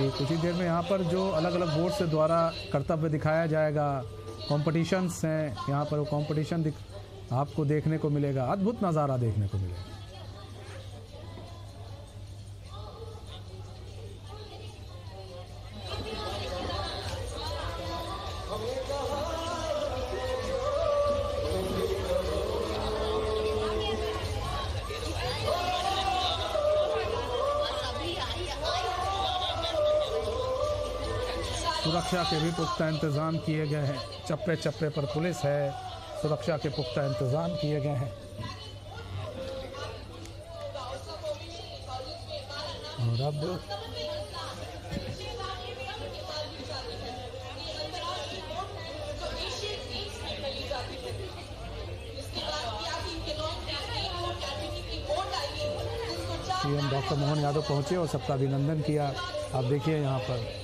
अभी कुछ ही देर में यहाँ पर जो अलग अलग बोर्ड से द्वारा कर्तव्य दिखाया जाएगा, कॉम्पिटिशन्स हैं यहाँ पर, वो कॉम्पिटिशन आपको देखने को मिलेगा, अद्भुत नज़ारा देखने को मिलेगा। सुरक्षा के भी पुख्ता इंतज़ाम किए गए हैं, चप्पे चप्पे पर पुलिस है, सुरक्षा के पुख्ता इंतज़ाम किए गए हैं। और अब सीएम डॉक्टर मोहन यादव पहुंचे और सबका अभिनंदन किया। आप देखिए यहाँ पर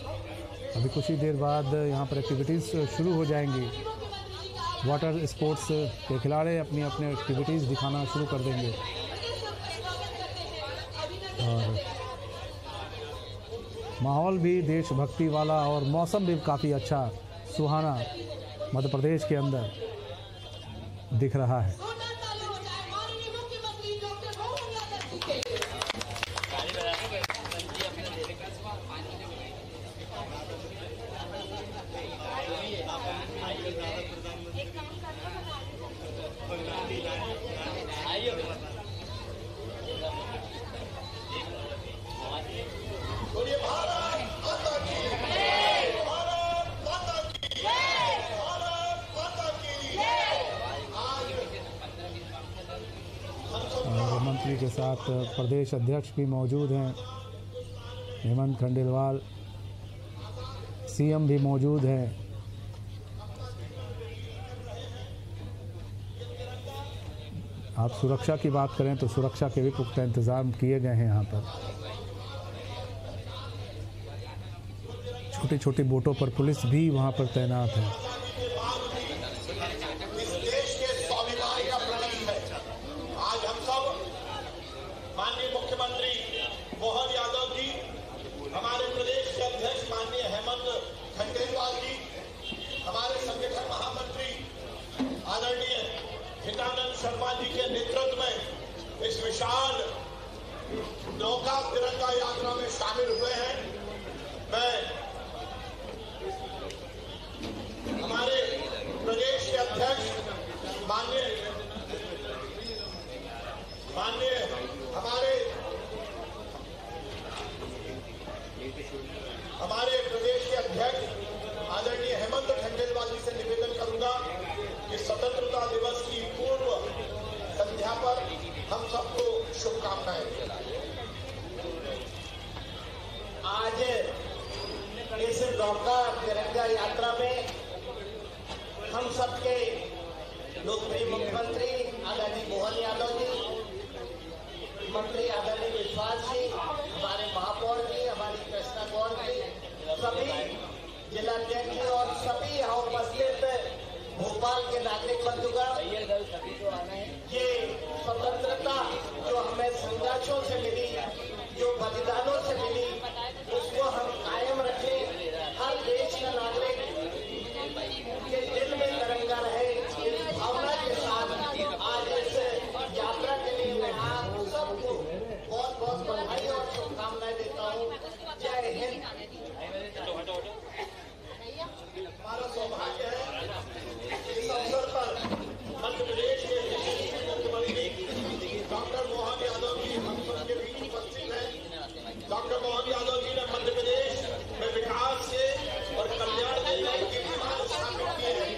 अभी कुछ ही देर बाद यहाँ पर एक्टिविटीज़ शुरू हो जाएंगी। वाटर स्पोर्ट्स के खिलाड़ी अपनी अपनी एक्टिविटीज़ दिखाना शुरू कर देंगे। और माहौल भी देशभक्ति वाला और मौसम भी काफ़ी अच्छा सुहाना मध्य प्रदेश के अंदर दिख रहा है। मंत्री के साथ प्रदेश अध्यक्ष भी मौजूद हैं, हेमंत खंडेलवाल, सीएम भी मौजूद हैं। आप सुरक्षा की बात करें तो सुरक्षा के भी पुख्ता इंतजाम किए गए हैं। यहाँ पर छोटी छोटी बोटों पर पुलिस भी वहाँ पर तैनात है। माननीय मुख्यमंत्री मोहन यादव जी, हमारे प्रदेश के अध्यक्ष माननीय हेमंत खंडेलवाल जी, हमारे संगठन महामंत्री आदरणीय हितानंद शर्मा जी के नेतृत्व में इस विशाल नौका तिरंगा यात्रा में शामिल हुए हैं। मैं हमारे प्रदेश के अध्यक्ष माननीय हमारे प्रदेश के अध्यक्ष आदरणीय हेमंत खंडेलवाल जी से निवेदन करूंगा कि स्वतंत्रता दिवस की पूर्व संध्या पर हम सबको शुभकामनाएं दें। आज इस नौका तिरंगा यात्रा में हम सबके लोकप्रिय मुख्यमंत्री आदरणीय मोहन यादव जी, मंत्री आदरणीय विश्वास जी, हमारे महापौर जी, हमारी कृष्णा गौर जी, सभी जिलाध्यक्ष और सभी यहाँ उपस्थित भोपाल के नागरिक बंधुगण, ये स्वतंत्रता जो हमें संघर्षों से मिली, जो बलिदानों से मिली, उसको हम कायम रखें। हर देश का नागरिक के दिल में तिरंगा रहे, इस भावना के साथ आज इस यात्रा के लिए मैं आप सबको बहुत बहुत बधाई और शुभकामनाएं देता हूँ। जय हिंद। हमारा सौभाग्य है इस अवसर पर मध्य प्रदेश के मुख्यमंत्री डॉक्टर मोहन यादव जी हम सबके बीच उपस्थित हैं। डॉक्टर मोहन यादव जी ने मध्य प्रदेश में विकास के और कल्याण के लिए स्थापित किए हैं।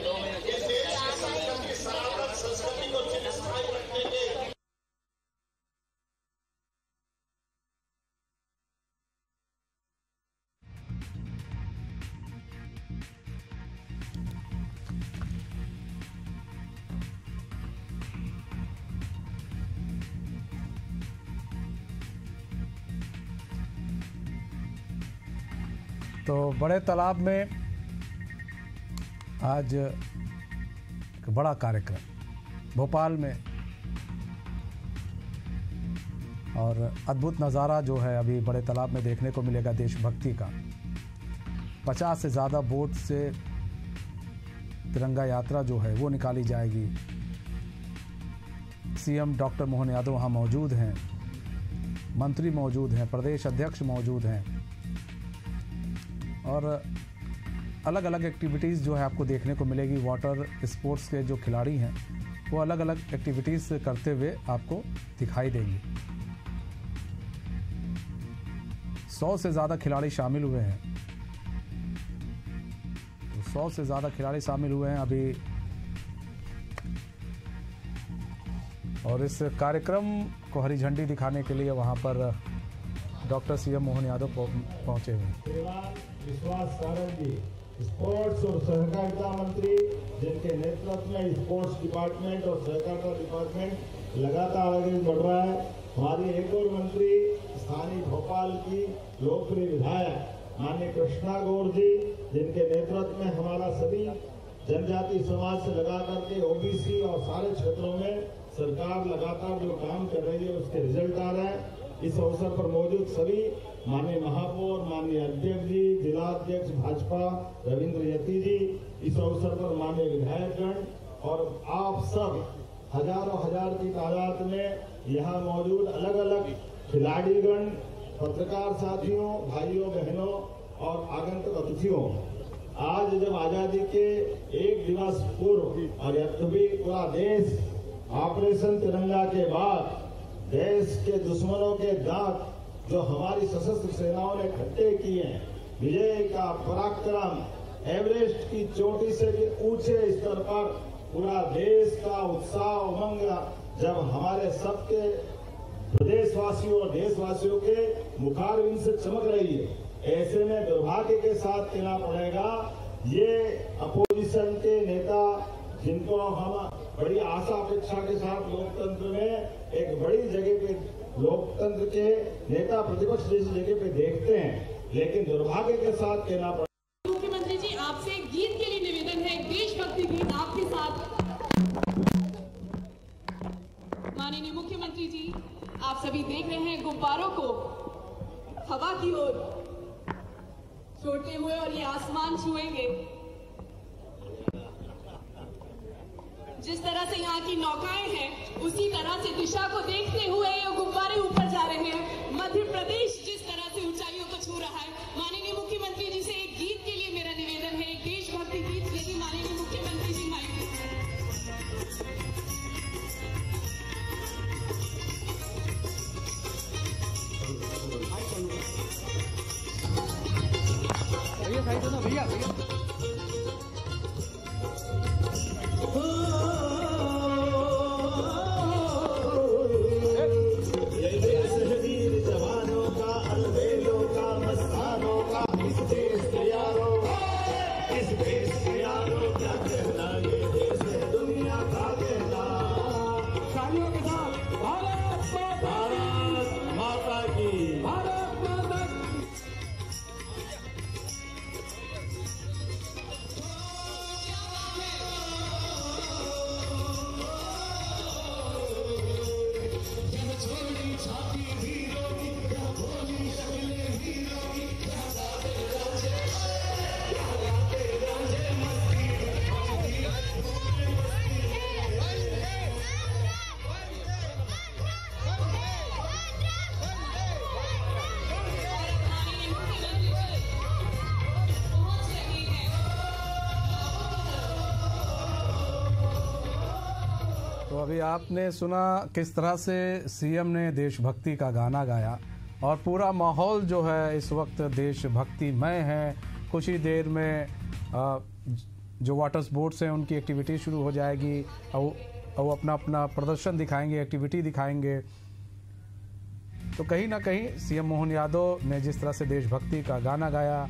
इस देश के संस्कृति, सनातन संस्कृति को चिरस्थायी रखने के तो बड़े तालाब में आज एक बड़ा कार्यक्रम भोपाल में, और अद्भुत नज़ारा जो है अभी बड़े तालाब में देखने को मिलेगा देशभक्ति का। 50 से ज़्यादा बोट से तिरंगा यात्रा जो है वो निकाली जाएगी। सीएम डॉक्टर मोहन यादव वहाँ मौजूद हैं, मंत्री मौजूद हैं, प्रदेश अध्यक्ष मौजूद हैं और अलग अलग एक्टिविटीज़ जो है आपको देखने को मिलेगी। वाटर स्पोर्ट्स के जो खिलाड़ी हैं वो अलग अलग एक्टिविटीज़ करते हुए आपको दिखाई देंगे। 100 से ज़्यादा खिलाड़ी शामिल हुए हैं, 100 से ज़्यादा खिलाड़ी शामिल हुए हैं अभी। और इस कार्यक्रम को हरी झंडी दिखाने के लिए वहाँ पर डॉक्टर सीएम मोहन यादव पहुँचे हुए हैं। विश्वास सारंग जी स्पोर्ट्स और सहकारिता मंत्री, जिनके नेतृत्व में स्पोर्ट्स डिपार्टमेंट और सहकारिता डिपार्टमेंट लगातार आगे बढ़ रहा है। हमारी एक और मंत्री स्थानीय भोपाल की लोकप्रिय विधायक माननीय कृष्णा गौर जी, जिनके नेतृत्व में हमारा सभी जनजाति समाज से लगा करके ओबीसी और सारे क्षेत्रों में सरकार लगातार जो काम कर रही है उसके रिजल्ट आ रहे हैं। इस अवसर पर मौजूद सभी माननीय महापौर, माननीय अध्यक्ष जी, जिला अध्यक्ष भाजपा रविंद्र यति जी, इस अवसर पर माननीय विधायकगण और आप सब हजारों हजार की तादाद में यहाँ मौजूद अलग अलग खिलाड़ीगण, पत्रकार साथियों, भाइयों बहनों और आगंतुक अतिथियों, आज जब आजादी के एक दिवस पूर्व और अब भी पूरा देश ऑपरेशन तिरंगा के बाद देश के दुश्मनों के दांत जो हमारी सशस्त्र सेनाओं ने खट्टे किए हैं, विजय का पराक्रम एवरेस्ट की चोटी से भी ऊंचे स्तर पर पूरा देश का उत्साह उमंग जब हमारे सबके प्रदेशवासियों और देशवासियों के मुखारविंद से चमक रही है, ऐसे में दुर्भाग्य के साथ कहना पड़ेगा ये अपोजिशन के नेता, जिनको हम बड़ी आशा अपेक्षा के साथ लोकतंत्र में एक बड़ी जगह पे लोकतंत्र के नेता प्रतिपक्ष जैसी जगह पे देखते हैं, लेकिन दुर्भाग्य के साथ कहना पड़ेगा। मुख्यमंत्री जी, आपसे एक गीत के लिए निवेदन है, देशभक्ति गीत आपके साथ। माननीय मुख्यमंत्री जी, आप सभी देख रहे हैं गुब्बारों को हवा की ओर छोड़ते हुए और ये आसमान छुएंगे। जिस तरह से यहाँ की नौकाएं हैं उसी तरह से दिशा को देखते हुए ये गुब्बारे ऊपर जा रहे हैं। मध्य प्रदेश जिस तरह से ऊंचाइयों को छू रहा है, माननीय मुख्यमंत्री जी से एक गीत के लिए मेरा निवेदन है, एक देशभक्ति गीत। यदि माननीय मुख्यमंत्री जी भैया अभी आपने सुना किस तरह से सीएम ने देशभक्ति का गाना गाया और पूरा माहौल जो है इस वक्त देशभक्तिमय है। कुछ ही देर में जो वाटर स्पोर्ट्स हैं उनकी एक्टिविटी शुरू हो जाएगी और वो अपना अपना प्रदर्शन दिखाएंगे, एक्टिविटी दिखाएंगे। तो कहीं ना कहीं सीएम मोहन यादव ने जिस तरह से देशभक्ति का गाना गाया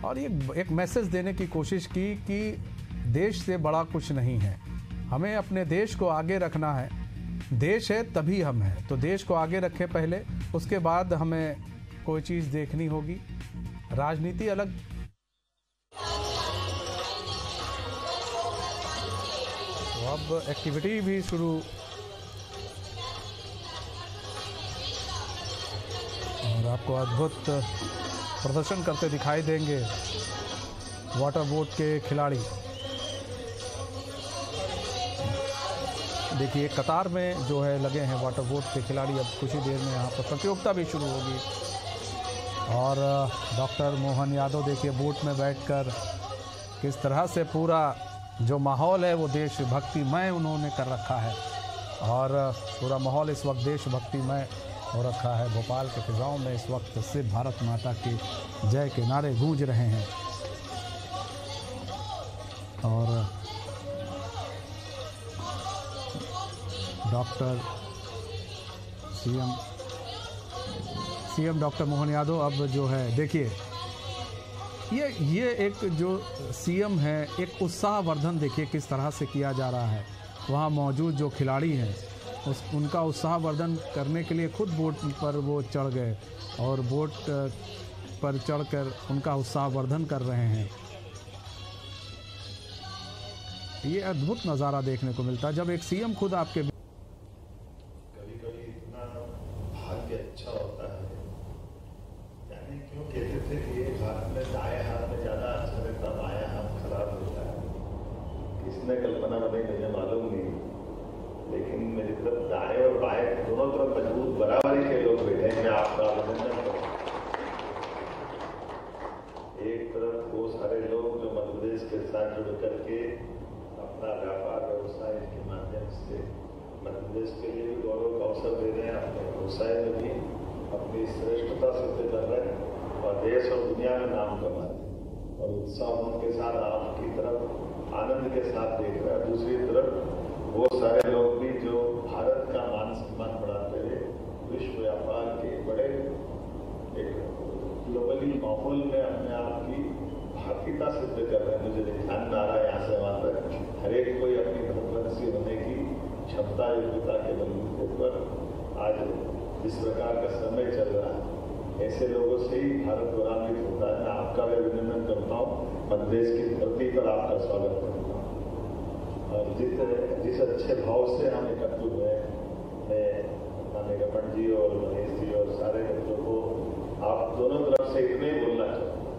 और ये एक मैसेज देने की कोशिश की कि देश से बड़ा कुछ नहीं है, हमें अपने देश को आगे रखना है। देश है तभी हम हैं, तो देश को आगे रखें पहले, उसके बाद हमें कोई चीज़ देखनी होगी। राजनीति अलग। तो अब एक्टिविटी भी शुरू आपको अद्भुत प्रदर्शन करते दिखाई देंगे वाटर बोट के खिलाड़ी। देखिए कतार में जो है लगे हैं वाटर बोट के खिलाड़ी। अब कुछ ही देर में यहाँ पर प्रतियोगिता भी शुरू होगी और डॉक्टर मोहन यादव देखिए बोट में बैठकर किस तरह से पूरा जो माहौल है वो देशभक्तिमय उन्होंने कर रखा है और पूरा माहौल इस वक्त देशभक्तिमय हो रखा है। भोपाल के फिजाओं में इस वक्त सिर्फ भारत माता के जय के नारे गूंज रहे हैं और doctor CM doctor Mohan Yadav अब जो है देखिए ये एक जो सीएम है एक उत्साहवर्धन देखिए किस तरह से किया जा रहा है। वहाँ मौजूद जो खिलाड़ी हैं उनका उत्साहवर्धन करने के लिए खुद बोट पर वो चढ़ गए और बोट पर चढ़कर उनका उत्साहवर्धन कर रहे हैं। ये अद्भुत नज़ारा देखने को मिलता है जब एक सीएम खुद आपके अच्छा होता है। यानी क्यों कहते थे कि एक हाथ में दाएं हाथ में ज्यादा अच्छा रहता, बायां हाथ खराब होता है। किसने कल्पना बनाई मुझे मालूम नहीं, लेकिन मेरी तरफ दाएं और बाएं दोनों तरफ मजबूत बराबरी के लोग बैठे हैं। मैं आपका अभिनंदन करता हूं। एक तरफ वो सारे लोग जो मध्य प्रदेश के साथ जुड़ करके अपना व्यापार व्यवसाय के माध्यम से मध्य प्रदेश के लिए भी गौरव का अवसर दे रहे हैं, अपने व्यवसाय में भी अपनी श्रेष्ठता सिद्ध कर रहे हैं और देश और दुनिया में नाम कमा रहे हैं और उत्साह के साथ आपकी तरफ आनंद के साथ देख रहे हैं। दूसरी तरफ वो सारे लोग भी जो भारत का मान सम्मान बढ़ाते हुए विश्व व्यापार के बड़े एक ग्लोबली माहौल में अपने आप की भागीदारी सिद्ध कर रहे हैं। मुझे ध्यान आ रहा है यहाँ से वहां तक हर एक कोई अपनी धर्मवंशी होने की क्षमता योग्यता के बलबूते पर आज जिस प्रकार का समय चल रहा है ऐसे लोगों से ही भारत गौरवान्वित होता है। मैं आपका भी अभिनंदन करता हूँ, मध्य प्रदेश की धरती पर आपका स्वागत करता हूँ और जिस अच्छे भाव से हम एकत्र हुए मैं निगमन जी और मनीष जी और सारे बच्चों को आप दोनों तरफ से इतना ही बोलना चाहूँगा।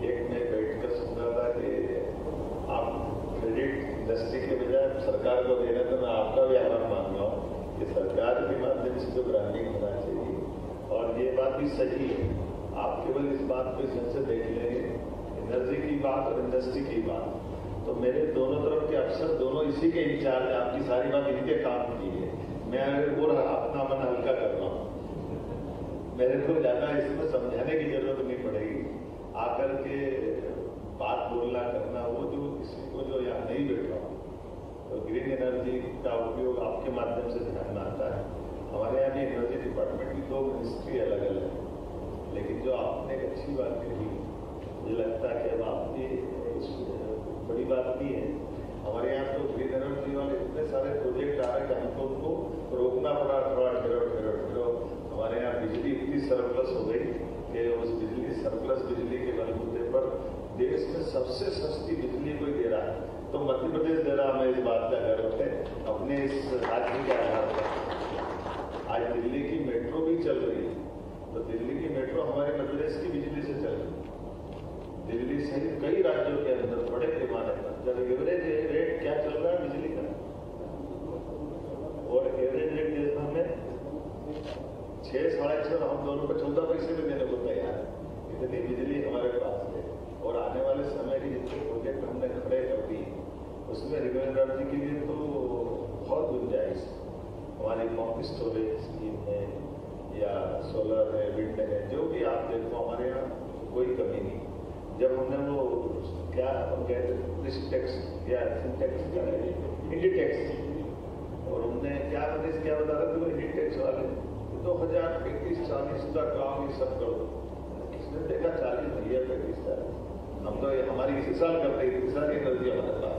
एक में बैठकर सुन रहा था कि आप क्रेडिट इंडस्ट्री के बजाय सरकार को देना, तो मैं आपका भी आभार मान रहा हूँ कि सरकार के माध्यम से जो ब्रांडिंग होना चाहिए और ये बात भी सही है। आप केवल इस बात को से देख लेंगे एनर्जी की बात और इंडस्ट्री की बात, तो मेरे दोनों तरफ के अफसर दोनों इसी के इंचार्ज है। आपकी सारी बात इनके काम की है। मैं और अपना मन हल्का कर रहा हूँ, मेरे को ज्यादा इसमें समझाने की जरूरत नहीं पड़ेगी। आकर के बात बोलना करना वो जो किसी को जो यहाँ नहीं बैठा तो ग्रीन एनर्जी का उपयोग आपके माध्यम से ध्यान में आता है। हमारे यहाँ भी एनर्जी डिपार्टमेंट की 2 मिनिस्ट्री अलग अलग है, लेकिन जो आपने एक अच्छी बात कही मुझे लगता है कि अब आपकी बड़ी बात नहीं है। हमारे यहाँ तो ग्रीन एनर्जी वाले इतने सारे प्रोजेक्ट आ रहे हैं कि हमको उनको रोकना पड़ा। थोड़ा ठहरो। हमारे यहाँ बिजली इतनी सरप्लस हो गई कि उस बिजली सरप्लस बिजली के बलबूते पर देश में सबसे सस्ती बिजली कोई दे रहा है तो मध्य प्रदेश दे रहा। हमें इस बात का गर्व है अपने इस राज्य के आधार पर। आज दिल्ली की मेट्रो भी चल रही है, तो दिल्ली की मेट्रो हमारे मध्य प्रदेश की बिजली से चल रही है। दिल्ली सहित कई राज्यों के अंदर बड़े पैमाने पर जब एवरेज रेट क्या चल रहा है बिजली का, और एवरेज रेट देश भर में 6, 6.5 हम दोनों को 14 पैसे में देने को तैयार है। इतनी बिजली हमारे पास है और आने वाले समय के जितने प्रोजेक्ट हमने खड़े कर दिए उसमें रिन्यूएबल एनर्जी के लिए तो बहुत गुंजाइश है। हमारी पंप स्टोरेज स्कीम है या सोलर है, विंड है, जो भी आप देखो हमारे यहाँ कोई कमी नहीं। जब हमने वो क्या हम कहते टैक्स या टैक्स क्या है इंडिटेक्स, और हमने क्या बता रहे थे वो इंडिटेक्स वाले 2035-40 का काम ये सब करो। इसने देखा 40 भैया 35-40 हम तो हमारी इसी साल करते हैं, इतनी सारी एनर्जी हमारे पास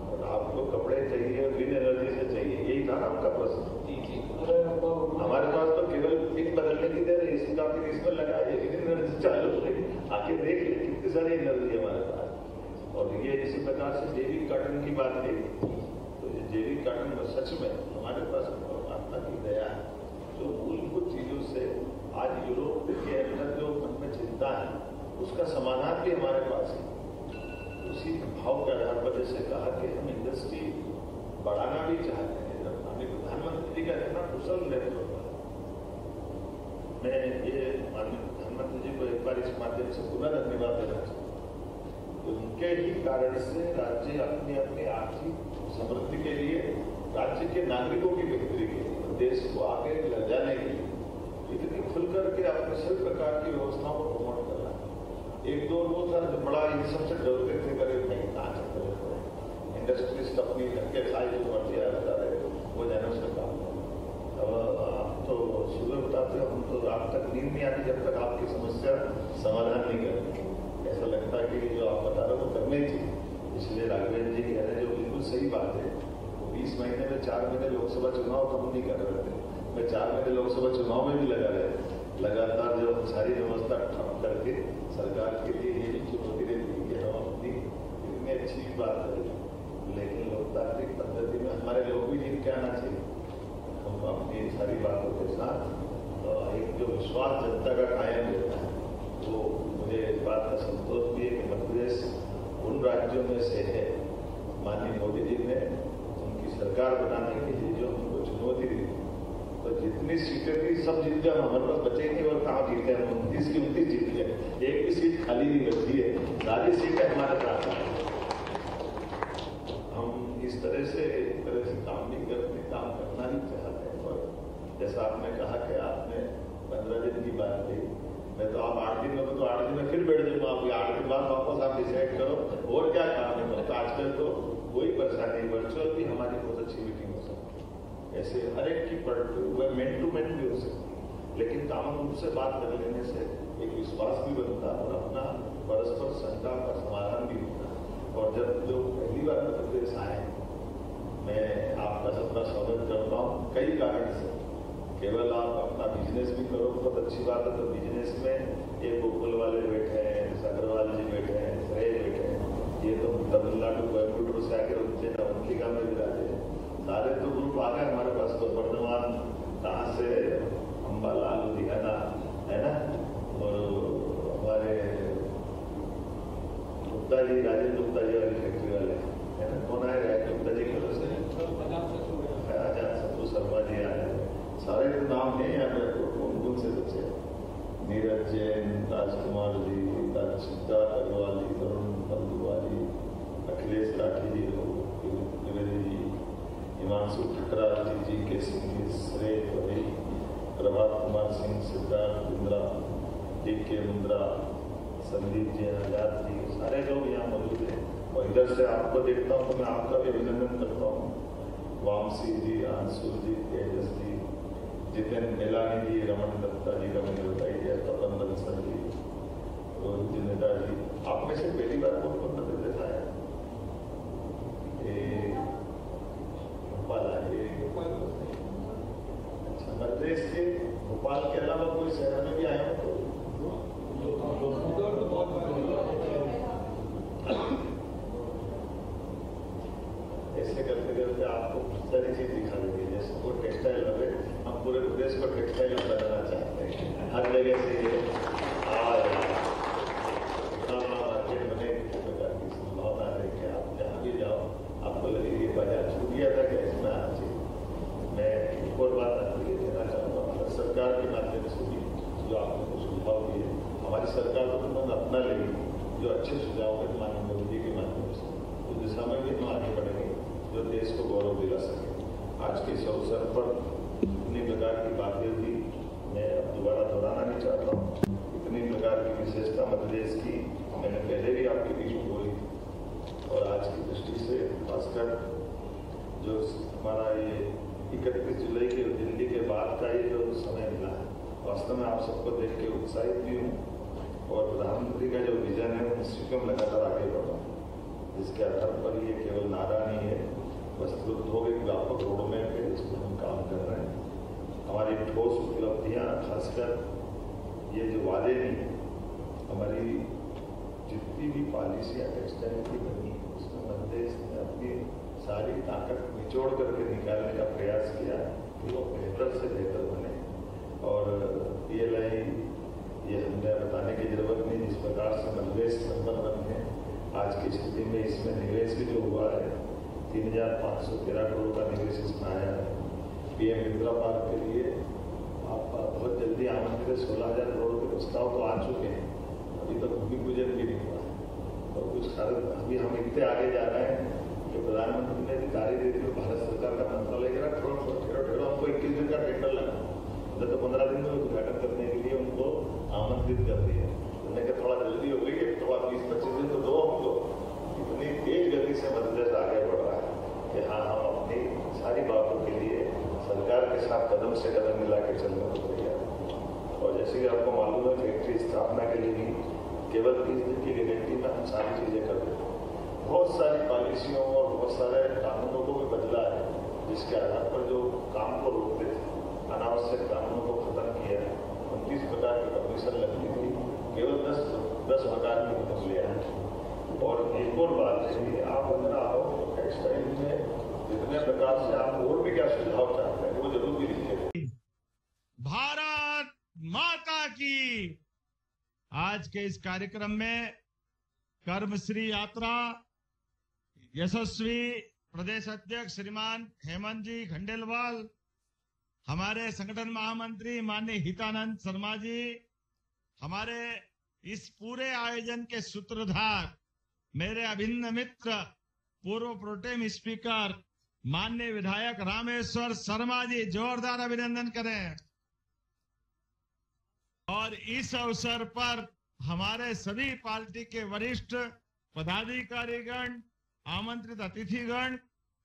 और आपको कपड़े चाहिए और ग्रीन एनर्जी से चाहिए, यही था आपका प्रश्न। हमारे पास तो केवल पिन बदलने की देर है, इसका फिर इसमें लगाइए ग्रीन एनर्जी चालू है। आके देख ले कितनी सारी एनर्जी हमारे पास। और ये इसी प्रकार से जैविक कॉटन की बात है, तो ये जैविक कॉटन सच में हमारे पास परमात्मा की दया है जो मूलभूत चीजों से आज यूरोप के अंदर जो मन में चिंता है उसका समाधान भी हमारे पास है। उसी भाव के आधार पर जैसे कहा कि हम इंडस्ट्री बढ़ाना भी चाहते हैं। माननीय प्रधानमंत्री जी का इतना कुशल नेतृत्व, मैं ये माननीय प्रधानमंत्री जी को एक बार इस माध्यम से पुनः धन्यवाद देना चाहूँ। उनके ही कारण से राज्य अपनी अपनी आर्थिक समृद्धि के लिए, राज्य के नागरिकों की बेहतरी के लिए, देश को आगे ले जाने के लिए इतनी खुलकर के अपने सभी प्रकार की व्यवस्थाओं को प्रमोट कर रहा है। एक दो वो था जो बड़ा इन सबसे डरते थे, करे नहीं कहाँ चलते रहते इंडस्ट्रिस्ट अपनी धक्के खाई जो मर्जी आता रहे वो जाने उसका काम। अब आप तो सुबह बताते हो, हम तो रात तक नींद नहीं आती जब तक आपकी समस्या समाधान नहीं करते। ऐसा लगता है कि जो आप बता रहे हो वो करना ही चाहिए। इसलिए राघवेंद्र जी कह रहे हैं जो बिल्कुल सही बात है। 20 महीने में 4 महीने लोकसभा चुनाव तो हम नहीं कर रहे थे, मैं 4 महीने लोकसभा चुनाव में भी लगा रहे। लगातार जो सारी व्यवस्था ठप करके सरकार के लिए ये चुनौती रहती है कि हम अपनी इतनी अच्छी बात करें, लेकिन लोकतांत्रिक पद्धति में हमारे लोग भी जीत के आना चाहिए। हम अपनी सारी बातों के साथ एक जो विश्वास जनता का कायम रहता है, तो मुझे इस बात का संतोष भी है कि मध्य प्रदेश उन राज्यों में से है। माननीय मोदी जी ने उनकी सरकार बनाने के लिए जो हमको चुनौती दी, तो जितनी सीटें थी सब जीत गए, हमारे पास बचे नहीं और कहाँ जीते हैं। 29 की 29 जीत गए, एक भी सीट खाली नहीं बची है, सारी सीटें हमारे साथ हैं। हम इस तरह से काम नहीं करते, काम करना नहीं चाहते हैं। और जैसा आपने कहा कि आपने 15 दिन की बात की, मैं तो आप 8 दिन में, तो 8 दिन में फिर बैठ जाऊंगा। आप 8 दिन बाद वापस आप डिसाइड करो और क्या काम है। तो आजकल तो कोई परेशानी, वर्चुअल भी हमारी बहुत अच्छी मीटिंग हो सकती है, ऐसे हर एक की मेन टू मेन भी हो सकती है, लेकिन कामन रूप से बात कर लेने से एक विश्वास भी बनता है और अपना परस्पर शंका का समाधान भी होता है। और जब जो पहली बार मध्य प्रदेश आए, मैं आपका सबका स्वागत करता हूँ कई कारण से। केवल आप अपना बिजनेस भी करो, बहुत अच्छी बात है। तो बिजनेस में एक गोकुल वाले बैठे हैं, अग्रवाल जी बैठे हैं, श्रेय बैठे हैं, ये तो तमिलनाडु कोयम्बटूर से आकर उज्जैन अवंतिका में भी रहते हैं। सारे तो ग्रुप आ गए हमारे पास। तो वर्धमान कहाँ से, अम्बालाल लुधियाना है ना, और हमारे गुप्ता जी, राजेंद्र गुप्ता जी वाली फैक्ट्री वाले है ना, कौन आए रहे गुप्ता जी करो से, आजाद सत्तू शर्मा जी आए, सारे तो नाम है यहाँ पे। कौन से बच्चे, नीरज जैन, राजकुमार जी, सिद्धार्थ अग्रवाल जी, तरुण बंधुआ जी, अखिलेश राठी जी, द्विवेदी जी, हिमांशु ठकरा जी, के सिंह जी, श्रेय पटेल, प्रभात कुमार सिंह, सिद्धार्थ बिंद्रा, DK मुंद्रा, संदीप जी, आजाद जी, सारे लोग यहाँ मौजूद हैं। और इधर से आपको देखता हूँ तो मैं आपका भी अभिनंदन करता हूँ। वामसी जी, अंशुल जी, तेजस जी, जितेन मेलानी जी, रमन दत्ता जी, रमेंद्र भाई जी, तपन बंसल जी, रोहित जिनेदा जी। आप में से पहली बार कौन कौन मध्य प्रदेश आया? भोपाल आए। अच्छा, मध्य प्रदेश के भोपाल के अलावा कोई शहर में भी आया हो तो? ऐसे करते करते आपको सारी चीज दिखा देंगे। जैसे वो टेक्सटाइल वाले, हम पूरे प्रदेश को टेक्सटाइल बनाना चाहते हैं, हर जगह से ये मार्केट बने, प्रकार की संभावना है कि आप जहाँ भी जाओ आपको लगे ये बाजार छूट गया था कि इसमें आना चाहिए। मैं एक और बात आपको ये कहना चाहूँगा, भारत सरकार के माध्यम से भी जो आपको सुझाव दिए, हमारी सरकार तो तुरंत अपना लेगी जो अच्छे सुझाव है माननीय मोदी जी के माध्यम से, उस दिशा में भी हम आगे बढ़ेंगे जो देश को गौरव दिला सके। आज के इस अवसर पर इतनी प्रकार की बातें हुई, मैं अब दोबारा दोहराना नहीं चाहता हूँ। इतनी प्रकार की विशेषता मध्य प्रदेश की मैंने पहले भी आपके बीच में बोली थी। और आज की दृष्टि से खासकर जो हमारा ये 31 जुलाई के दिल्ली के बाद का ये जो समय मिला है, वास्तव में आप सबको देख के उत्साहित भी हूँ। और प्रधानमंत्री का जो विजन है उसी को लगातार आगे बढ़ रहा हूँ, जिसके आधार पर ये केवल नारा नहीं है, वस्तुतः एक व्यापक रोड मैप है, इस पर हम काम कर रहे हैं। हमारी ठोस उपलब्धियाँ, खासकर ये जो वादे नहीं, हमारी जितनी भी पॉलिसियाँ टेक्सटाइल की बनी उसमें मध्य प्रदेश ने अपनी सारी ताकत निचोड़ करके निकालने का प्रयास किया कि वो बेहतर से बेहतर बने। और PLI की जरूरत नहीं। जिस प्रकार से मध्यप्रदेश नंबर 1 है आज की स्थिति में, इसमें निवेश भी जो हुआ है 3,513 करोड़ का निवेश इसमें आया है। PM इंदिरा पार्क के लिए आप बहुत जल्दी आमंत्रित 16,000 करोड़ के प्रस्ताव तो आ चुके हैं, अभी तक भूमि पूजन भी नहीं हुआ है। और कुछ कारण अभी हम इतने आगे जा रहे हैं कि प्रधानमंत्री ने अधिकारी दे दी, भारत सरकार का मंत्रालय करा ठेरो हमको 21 दिन का टेंडर लगा, तो 15 दिन में उद्घाटन करने के लिए उनको आमंत्रित कर दिया। उन्होंने कहा थोड़ा जल्दी हो गई है, तो आप 20-25 दिन तो दो हमको। इतनी तेज गति से मध्यप्रदेश आगे बढ़ रहा है कि हाँ, हम अपनी सारी बातों के लिए सरकार के साथ कदम से कदम मिला के चलने को तैयार। और जैसे कि आपको मालूम है, फैक्ट्री स्थापना के लिए भी केवल 30 दिन की गारंटी में हम सारी चीजें कर देते हैं। बहुत सारी पॉलिसियों और बहुत सारे कानूनों को भी बदला है, जिसके आधार पर जो काम को रोकते थे, अनावश्यक कानूनों को खत्म किया है। 29 प्रकार की कमीशन लगती थी, केवल 10 प्रकार की निकल लिया है। और एक और बात है कि आप अगर आओ टेक्सटाइल में जितने प्रकार से आप और भी क्या सुझाव चाहते हैं वो जरूर भी लिखिए। भारत माता की। आज के इस कार्यक्रम में कर्मश्री यात्रा यशस्वी प्रदेश अध्यक्ष श्रीमान हेमंत जी खंडेलवाल, हमारे संगठन महामंत्री माननीय हितानंद शर्मा जी, हमारे इस पूरे आयोजन के सूत्रधार मेरे अभिन्न मित्र पूर्व प्रोटेम स्पीकर माननीय विधायक रामेश्वर शर्मा जी, जोरदार अभिनंदन करें। और इस अवसर पर हमारे सभी पार्टी के वरिष्ठ पदाधिकारीगण, आमंत्रित अतिथिगण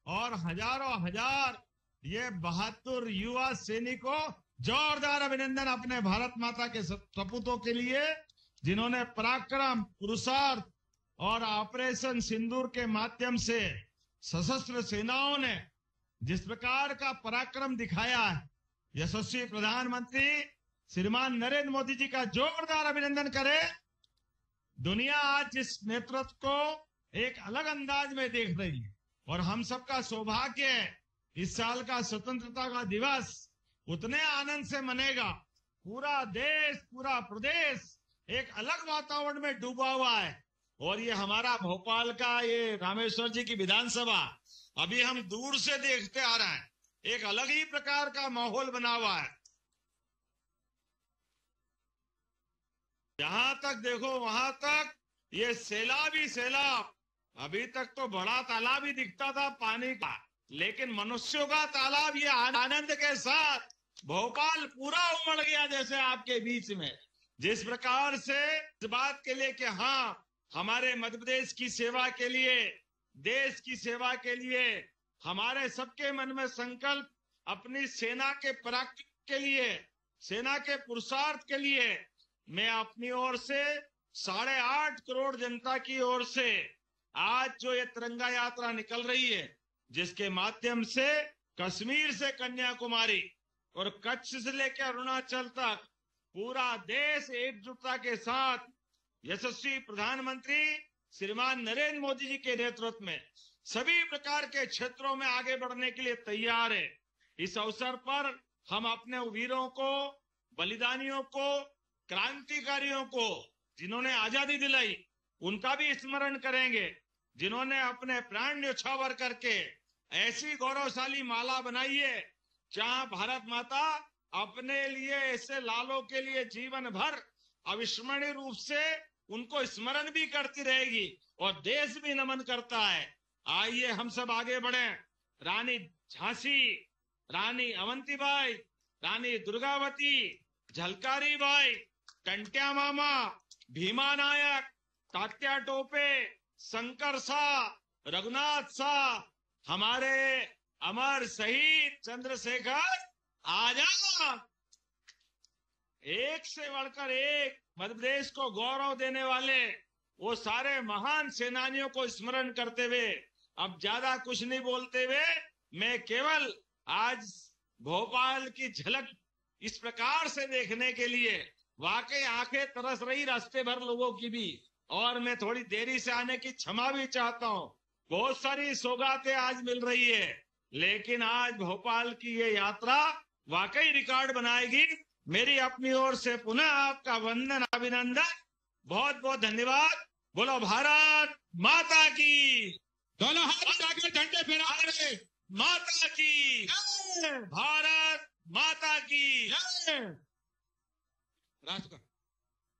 और हजारों हजार ये बहादुर युवा सैनिकों, जोरदार अभिनंदन अपने भारत माता के सपूतों के लिए, जिन्होंने पराक्रम, पुरुषार्थ और ऑपरेशन सिंदूर के माध्यम से सशस्त्र सेनाओं ने जिस प्रकार का पराक्रम दिखाया है। यशस्वी प्रधानमंत्री श्रीमान नरेंद्र मोदी जी का जोरदार अभिनंदन करें। दुनिया आज जिस नेतृत्व को एक अलग अंदाज में देख रही है और हम सबका सौभाग्य है, इस साल का स्वतंत्रता का दिवस उतने आनंद से मनेगा। पूरा देश, पूरा प्रदेश एक अलग वातावरण में डूबा हुआ है। और ये हमारा भोपाल का ये रामेश्वर जी की विधानसभा अभी हम दूर से देखते आ रहे हैं, एक अलग ही प्रकार का माहौल बना हुआ है। जहां तक देखो वहां तक ये सैलाब ही सैलाब। अभी तक तो बड़ा तालाब ही दिखता था पानी का, लेकिन मनुष्यों का तालाब ये आनंद के साथ भोपाल पूरा उमड़ गया जैसे आपके बीच में। जिस प्रकार से इस बात के लिए कि हाँ, हमारे मध्य प्रदेश की सेवा के लिए, देश की सेवा के लिए हमारे सबके मन में संकल्प, अपनी सेना के पराक्रम के लिए, सेना के पुरुषार्थ के लिए मैं अपनी ओर से 8.5 करोड़ जनता की ओर से आज जो ये तिरंगा यात्रा निकल रही है, जिसके माध्यम से कश्मीर से कन्याकुमारी और कच्छ से लेकर अरुणाचल तक पूरा देश एकजुटता के साथ यशस्वी प्रधानमंत्री श्रीमान नरेंद्र मोदी जी के नेतृत्व में सभी प्रकार के क्षेत्रों में आगे बढ़ने के लिए तैयार है। इस अवसर पर हम अपने वीरों को, बलिदानियों को, क्रांतिकारियों को, जिन्होंने आजादी दिलाई, उनका भी स्मरण करेंगे, जिन्होंने अपने प्राण न्यौछावर करके ऐसी गौरवशाली माला बनाई है जहां भारत माता अपने लिए, ऐसे लालों के लिए जीवन भर अविस्मरणीय रूप से उनको स्मरण भी करती रहेगी और देश भी नमन करता है। आइए हम सब आगे बढ़े। रानी झांसी, रानी अवंतीबाई, रानी दुर्गावती, झलकारी बाई, टंट्या मामा, भीमा नायक, तात्या टोपे, शंकर शाह, रघुनाथ शाह, हमारे अमर शहीद चंद्रशेखर आजाद, एक से बढ़कर एक मध्य प्रदेश को गौरव देने वाले वो सारे महान सेनानियों को स्मरण करते हुए, अब ज्यादा कुछ नहीं बोलते हुए, मैं केवल आज भोपाल की झलक इस प्रकार से देखने के लिए वाकई आंखें तरस रही रास्ते भर लोगों की भी, और मैं थोड़ी देरी से आने की क्षमा भी चाहता हूँ। बहुत सारी सौगातें आज मिल रही है, लेकिन आज भोपाल की ये यात्रा वाकई रिकॉर्ड बनाएगी। मेरी अपनी ओर से पुनः आपका वंदन, अभिनंदन बहुत बहुत धन्यवाद। बोलो भारत माता की। दोनों हाथ उठाकर झंडे फहरा रहे। माता की भारत माता की। राष्ट्र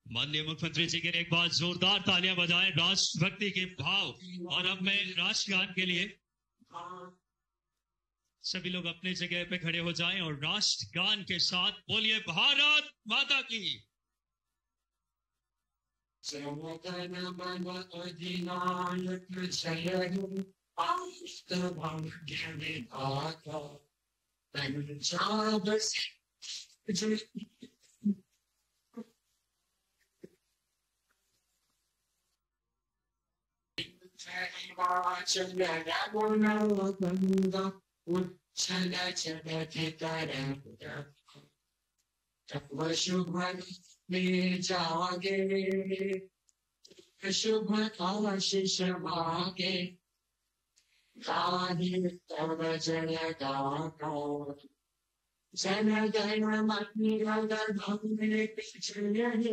माननीय मुख्यमंत्री जी के लिए एक बार जोरदार तालियां बजाएं राष्ट्रभक्ति के भाव। और अब मैं राष्ट्रगान के लिए सभी लोग अपनी जगह पे खड़े हो जाएं और राष्ट्रगान के साथ बोलिए भारत माता की। शुभ आशीष भागे तब जय गाता जन गण मनी पीछे जय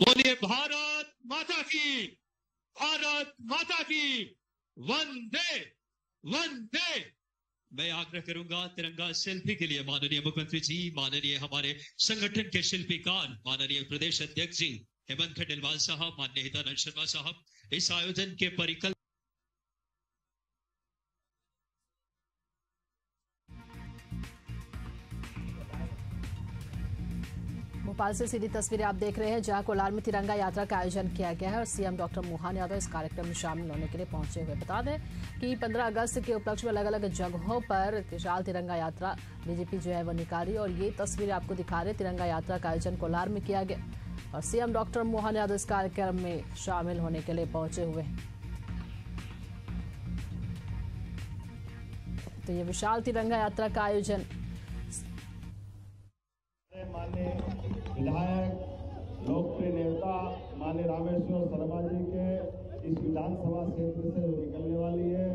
बोलिए भारत माता की। भारत माता की। वंदे वंदे। मैं आग्रह करूंगा तिरंगा सेल्फी के लिए माननीय मुख्यमंत्री जी, माननीय हमारे संगठन के शिल्पीकार, माननीय प्रदेश अध्यक्ष जी हेमंत खंडेलवाल साहब, माननीय हितानंद शर्मा साहब, इस आयोजन के परिकल्पना भोपाल से सीधी तस्वीरें आप देख रहे हैं, जहां कोलार में तिरंगा यात्रा का आयोजन किया गया है और सीएम डॉक्टर मोहन यादव इस कार्यक्रम में शामिल होने के लिए पहुंचे हुए। बता दें कि 15 अगस्त के उपलक्ष्य में अलग अलग जगहों पर विशाल तिरंगा यात्रा बीजेपी जो है वो निकाली और ये तस्वीरें आपको दिखा रहे। तिरंगा यात्रा का आयोजन कोलार में किया गया और सीएम डॉक्टर मोहन यादव इस कार्यक्रम में शामिल होने के लिए पहुंचे हुए। तो ये विशाल तिरंगा यात्रा का आयोजन माननीय विधायक लोकप्रिय नेता माननीय रामेश्वर शर्मा जी के इस विधानसभा क्षेत्र से जो निकलने वाली है,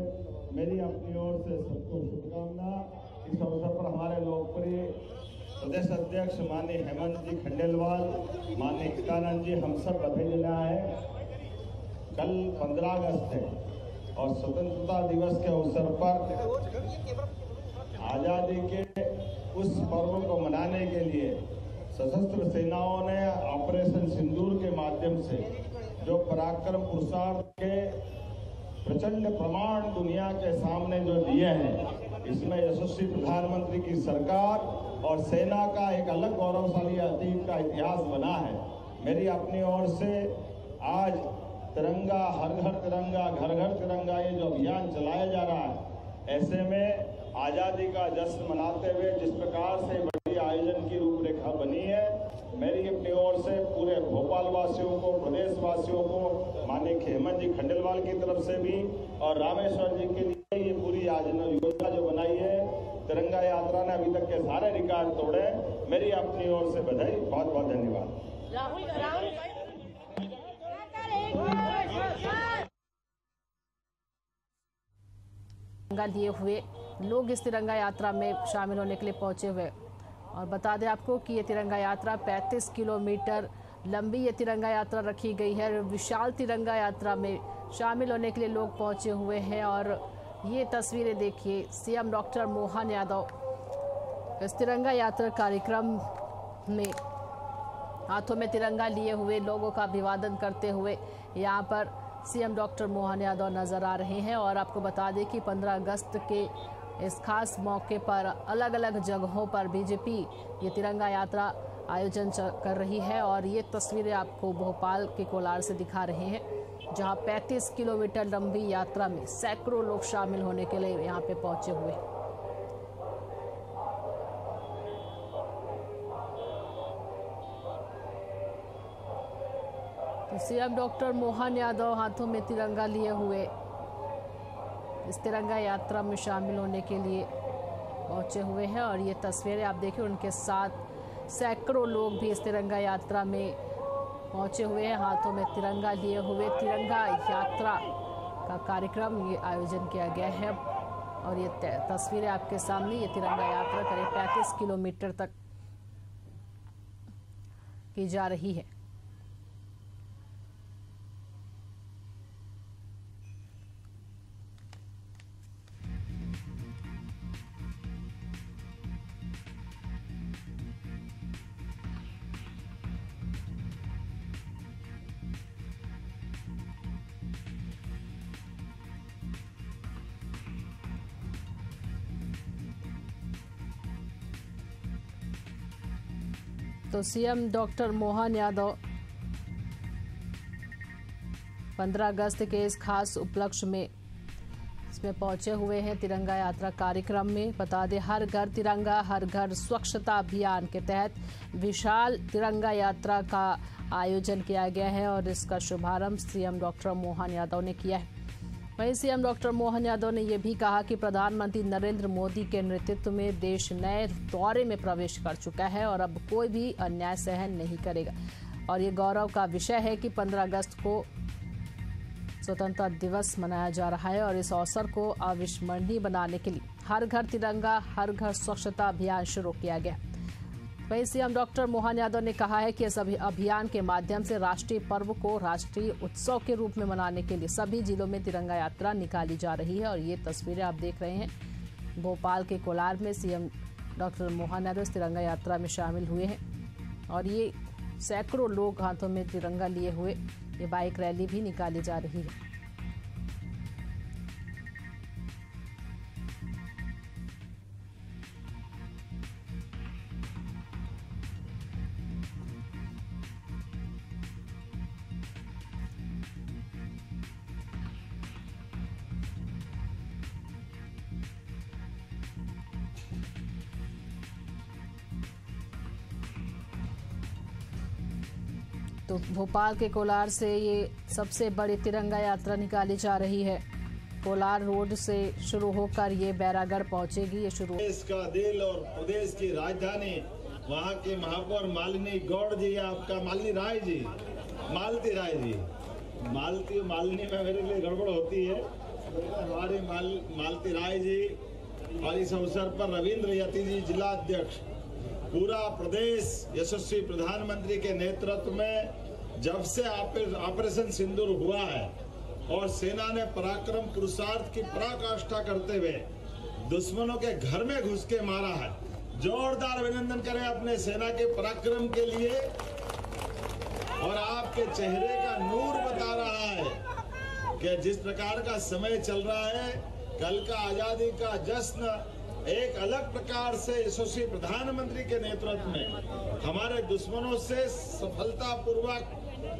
मेरी अपनी ओर से सबको शुभकामना। इस अवसर पर हमारे लोकप्रिय प्रदेश अध्यक्ष माननीय हेमंत जी खंडेलवाल, माननीय हितानंद जी, हम सब बधाई देना है। कल 15 अगस्त है और स्वतंत्रता दिवस के अवसर पर आजादी के उस पर्व को मनाने के लिए सशस्त्र सेनाओं ने ऑपरेशन सिंदूर के माध्यम से जो पराक्रम पुरुषार्थ के प्रचंड प्रमाण दुनिया के सामने जो दिए हैं, इसमें यशस्वी प्रधानमंत्री की सरकार और सेना का एक अलग गौरवशाली अतीत का इतिहास बना है। मेरी अपनी ओर से आज तिरंगा हर घर तिरंगा घर घर तिरंगा ये जो अभियान चलाया जा रहा है, ऐसे में आजादी का जश्न मनाते हुए जिस प्रकार से बड़ी आयोजन की रूपरेखा बनी है, मेरी अपनी ओर से पूरे भोपाल वासियों को, प्रदेश वासियों को, माननीय हेमंत जी खंडेलवाल की तरफ से भी और रामेश्वर जी के लिए ये पूरी योजना जो बनाई है, तिरंगा यात्रा ने अभी तक के सारे रिकॉर्ड तोड़े। मेरी अपनी ओर से बधाई, बहुत बहुत धन्यवाद। लिए हुए लोग इस तिरंगा यात्रा में शामिल होने के लिए पहुंचे हुए और बता दें आपको कि ये तिरंगा यात्रा 35 किलोमीटर लंबी ये तिरंगा यात्रा रखी गई है। विशाल तिरंगा यात्रा में शामिल होने के लिए लोग पहुंचे हुए हैं और ये तस्वीरें देखिए, सीएम डॉक्टर मोहन यादव इस तिरंगा यात्रा कार्यक्रम में हाथों में तिरंगा लिए हुए लोगों का अभिवादन करते हुए यहाँ पर सीएम डॉक्टर मोहन यादव नजर आ रहे हैं। और आपको बता दें कि 15 अगस्त के इस खास मौके पर अलग अलग जगहों पर बीजेपी ये तिरंगा यात्रा आयोजन कर रही है और ये तस्वीरें आपको भोपाल के कोलार से दिखा रहे हैं, जहां 35 किलोमीटर लंबी यात्रा में सैकड़ों लोग शामिल होने के लिए यहां पे पहुंचे हुए। तो सीएम डॉक्टर मोहन यादव हाथों में तिरंगा लिए हुए इस तिरंगा यात्रा में शामिल होने के लिए पहुंचे हुए हैं और ये तस्वीरें आप देखिए, उनके साथ सैकड़ों लोग भी इस तिरंगा यात्रा में पहुंचे हुए हैं, हाथों में तिरंगा लिए हुए। तिरंगा यात्रा का कार्यक्रम ये आयोजन किया गया है और ये तस्वीरें आपके सामने। ये तिरंगा यात्रा करीब 35 किलोमीटर तक की जा रही है। तो सीएम डॉक्टर मोहन यादव 15 अगस्त के इस खास उपलक्ष्य में इसमें पहुंचे हुए हैं तिरंगा यात्रा कार्यक्रम में। बता दें, हर घर तिरंगा हर घर स्वच्छता अभियान के तहत विशाल तिरंगा यात्रा का आयोजन किया गया है और इसका शुभारंभ सीएम डॉक्टर मोहन यादव ने किया है। वहीं सीएम डॉक्टर मोहन यादव ने यह भी कहा कि प्रधानमंत्री नरेंद्र मोदी के नेतृत्व में देश नए दौरे में प्रवेश कर चुका है और अब कोई भी अन्याय सहन नहीं करेगा। और ये गौरव का विषय है कि 15 अगस्त को स्वतंत्रता दिवस मनाया जा रहा है और इस अवसर को अविस्मरणीय बनाने के लिए हर घर तिरंगा हर घर स्वच्छता अभियान शुरू किया गया। वहीं सीएम डॉक्टर मोहन यादव ने कहा है कि इस अभियान के माध्यम से राष्ट्रीय पर्व को राष्ट्रीय उत्सव के रूप में मनाने के लिए सभी जिलों में तिरंगा यात्रा निकाली जा रही है। और ये तस्वीरें आप देख रहे हैं, भोपाल के कोलार में सीएम डॉक्टर मोहन यादव इस तिरंगा यात्रा में शामिल हुए हैं और ये सैकड़ों लोग हाथों में तिरंगा लिए हुए ये बाइक रैली भी निकाली जा रही है। तो भोपाल के कोलार से ये सबसे बड़ी तिरंगा यात्रा निकाली जा रही है। कोलार रोड से शुरू होकर ये बैरागढ़ पहुंचेगी। ये शुरू देश का दिल और प्रदेश की राजधानी वहाँ के महापौर मालिनी गौड़ जी, आपका मालिनी राय जी, मालती राय जी, मालिनी में मेरे लिए गड़बड़ होती है, हमारी मालती राय जी और इस अवसर पर रविंद्र यति जी जिला अध्यक्ष, पूरा प्रदेश यशस्वी प्रधानमंत्री के नेतृत्व में जब से ऑपरेशन सिंदूर हुआ है और सेना ने पराक्रम पुरुषार्थ की पराकाष्ठा करते हुए दुश्मनों के घर में घुस के मारा है। जोरदार अभिनंदन करें अपने सेना के पराक्रम के लिए। और आपके चेहरे का नूर बता रहा है कि जिस प्रकार का समय चल रहा है, कल का आजादी का जश्न एक अलग प्रकार से यशस्वी प्रधानमंत्री के नेतृत्व में हमारे दुश्मनों से सफलतापूर्वक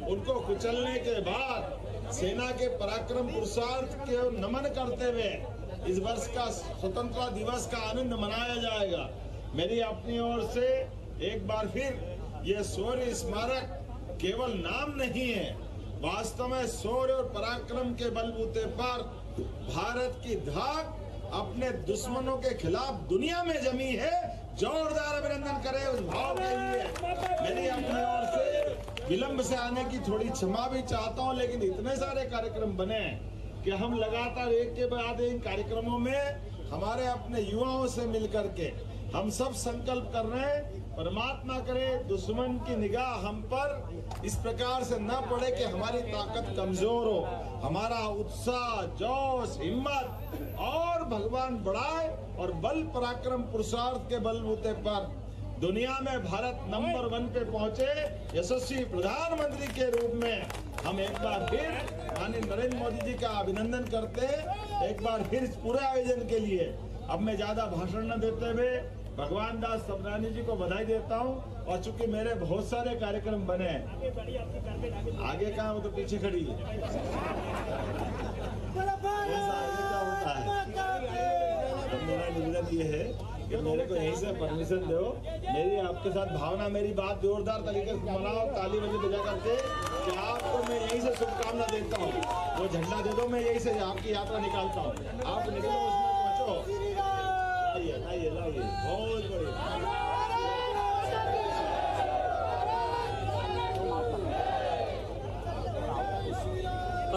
उनको कुचलने के बाद सेना के पराक्रम पुरुषार्थ के नमन करते हुए इस वर्ष का स्वतंत्रता दिवस का आनंद मनाया जाएगा। मेरी अपनी ओर से एक बार फिर ये शौर्य स्मारक केवल नाम नहीं है, वास्तव में शौर्य और पराक्रम के बलबूते पर भारत की धाक अपने दुश्मनों के खिलाफ दुनिया में जमी है। जोरदार अभिनंदन करें उस भाव के लिए। मेरी अपनी ओर से विलंब से आने की थोड़ी क्षमा भी चाहता हूं, लेकिन इतने सारे कार्यक्रम बने कि हम लगातार एक के बाद एक कार्यक्रमों में हमारे अपने युवाओं से मिलकर के हम सब संकल्प कर रहे हैं, परमात्मा करे दुश्मन की निगाह हम पर इस प्रकार से न पड़े कि हमारी ताकत कमजोर हो, हमारा उत्साह, जोश, हिम्मत और भगवान बढ़ाए और बल पराक्रम पुरुषार्थ के बलबूते पर दुनिया में भारत नंबर 1 पे पहुंचे। यशस्वी प्रधानमंत्री के रूप में हम एक बार फिर माननीय नरेंद्र मोदी जी का अभिनंदन करते हैं। एक बार फिर इस पूरे आयोजन के लिए अब मैं ज्यादा भाषण न देते हुए भगवान दास सबरानी जी को बधाई देता हूं। और चूंकि मेरे बहुत सारे कार्यक्रम बने हैं, आगे कहाँ, वो तो पीछे खड़ी है, मेरा निवेदन ये है कि मेरे को यहीं से परमिशन दो, मेरी आपके साथ भावना, मेरी बात जोरदार तरीके से मनाओ, ताली बजा करके कि आपको मैं यहीं से शुभकामना देता हूँ। वो झंडा दे दो, मैं यहीं से आपकी यात्रा निकालता हूँ, आप निकलो उसमें पहुँचो। लाइए बहुत बढ़िया।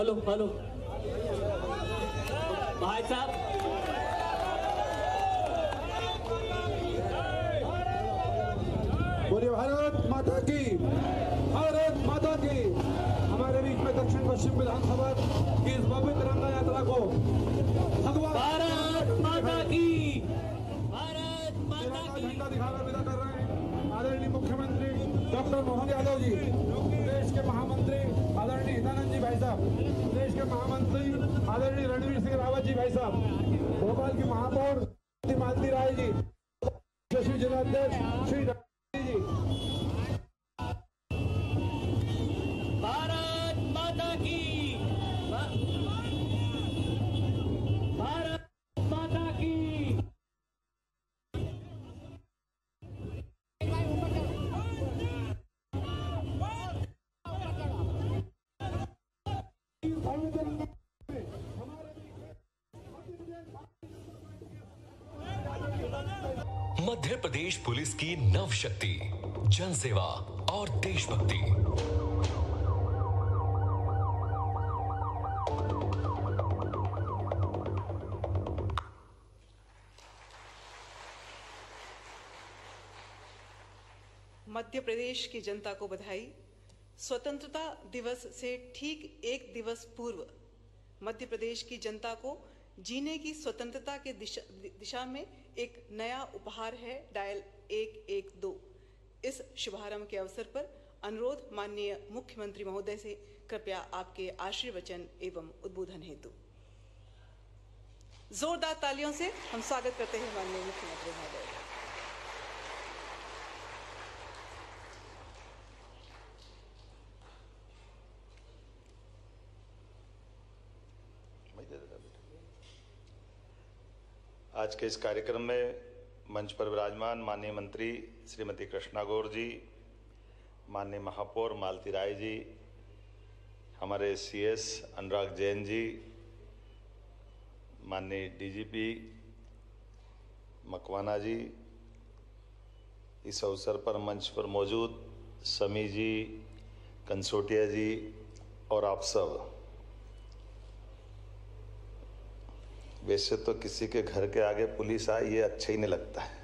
हेलो हेलो भाई साहब, बोलिए भारत माता की, भारत माता की। हमारे बीच में दक्षिण पश्चिम विधानसभा की इस भव्य तिरंगा यात्रा को भगवान भारत माता की, भारत माता की झंडा दिखाकर विदा कर रहे हैं आदरणीय मुख्यमंत्री डॉक्टर मोहन यादव जी, प्रदेश के महामंत्री आदरणीय हितानंद जी भाई साहब, प्रदेश के महामंत्री आदरणीय रणवीर सिंह रावत जी भाई साहब, भोपाल की महापौर मालती राय जी, कृषि जिलाध्यक्ष श्री जी। भारत माता की, भारत माता की। मध्य प्रदेश पुलिस की नव शक्ति, जनसेवा और देशभक्ति। मध्य प्रदेश की जनता को बधाई। स्वतंत्रता दिवस से ठीक एक दिवस पूर्व मध्य प्रदेश की जनता को जीने की स्वतंत्रता के दिशा में एक नया उपहार है डायल 112। इस शुभारंभ के अवसर पर अनुरोध माननीय मुख्यमंत्री महोदय से कृपया आपके आशीर्वचन एवं उद्बोधन हेतु। जोरदार तालियों से हम स्वागत करते हैं माननीय मुख्यमंत्री महोदय का। आज के इस कार्यक्रम में मंच पर विराजमान माननीय मंत्री श्रीमती कृष्णा गौर जी, माननीय महापौर मालती राय जी, हमारे CS अनुराग जैन जी, माननीय DGP मकवाना जी, इस अवसर पर मंच पर मौजूद समी जी, कंसोटिया जी और आप सब। वैसे तो किसी के घर के आगे पुलिस आए ये अच्छा ही नहीं लगता है।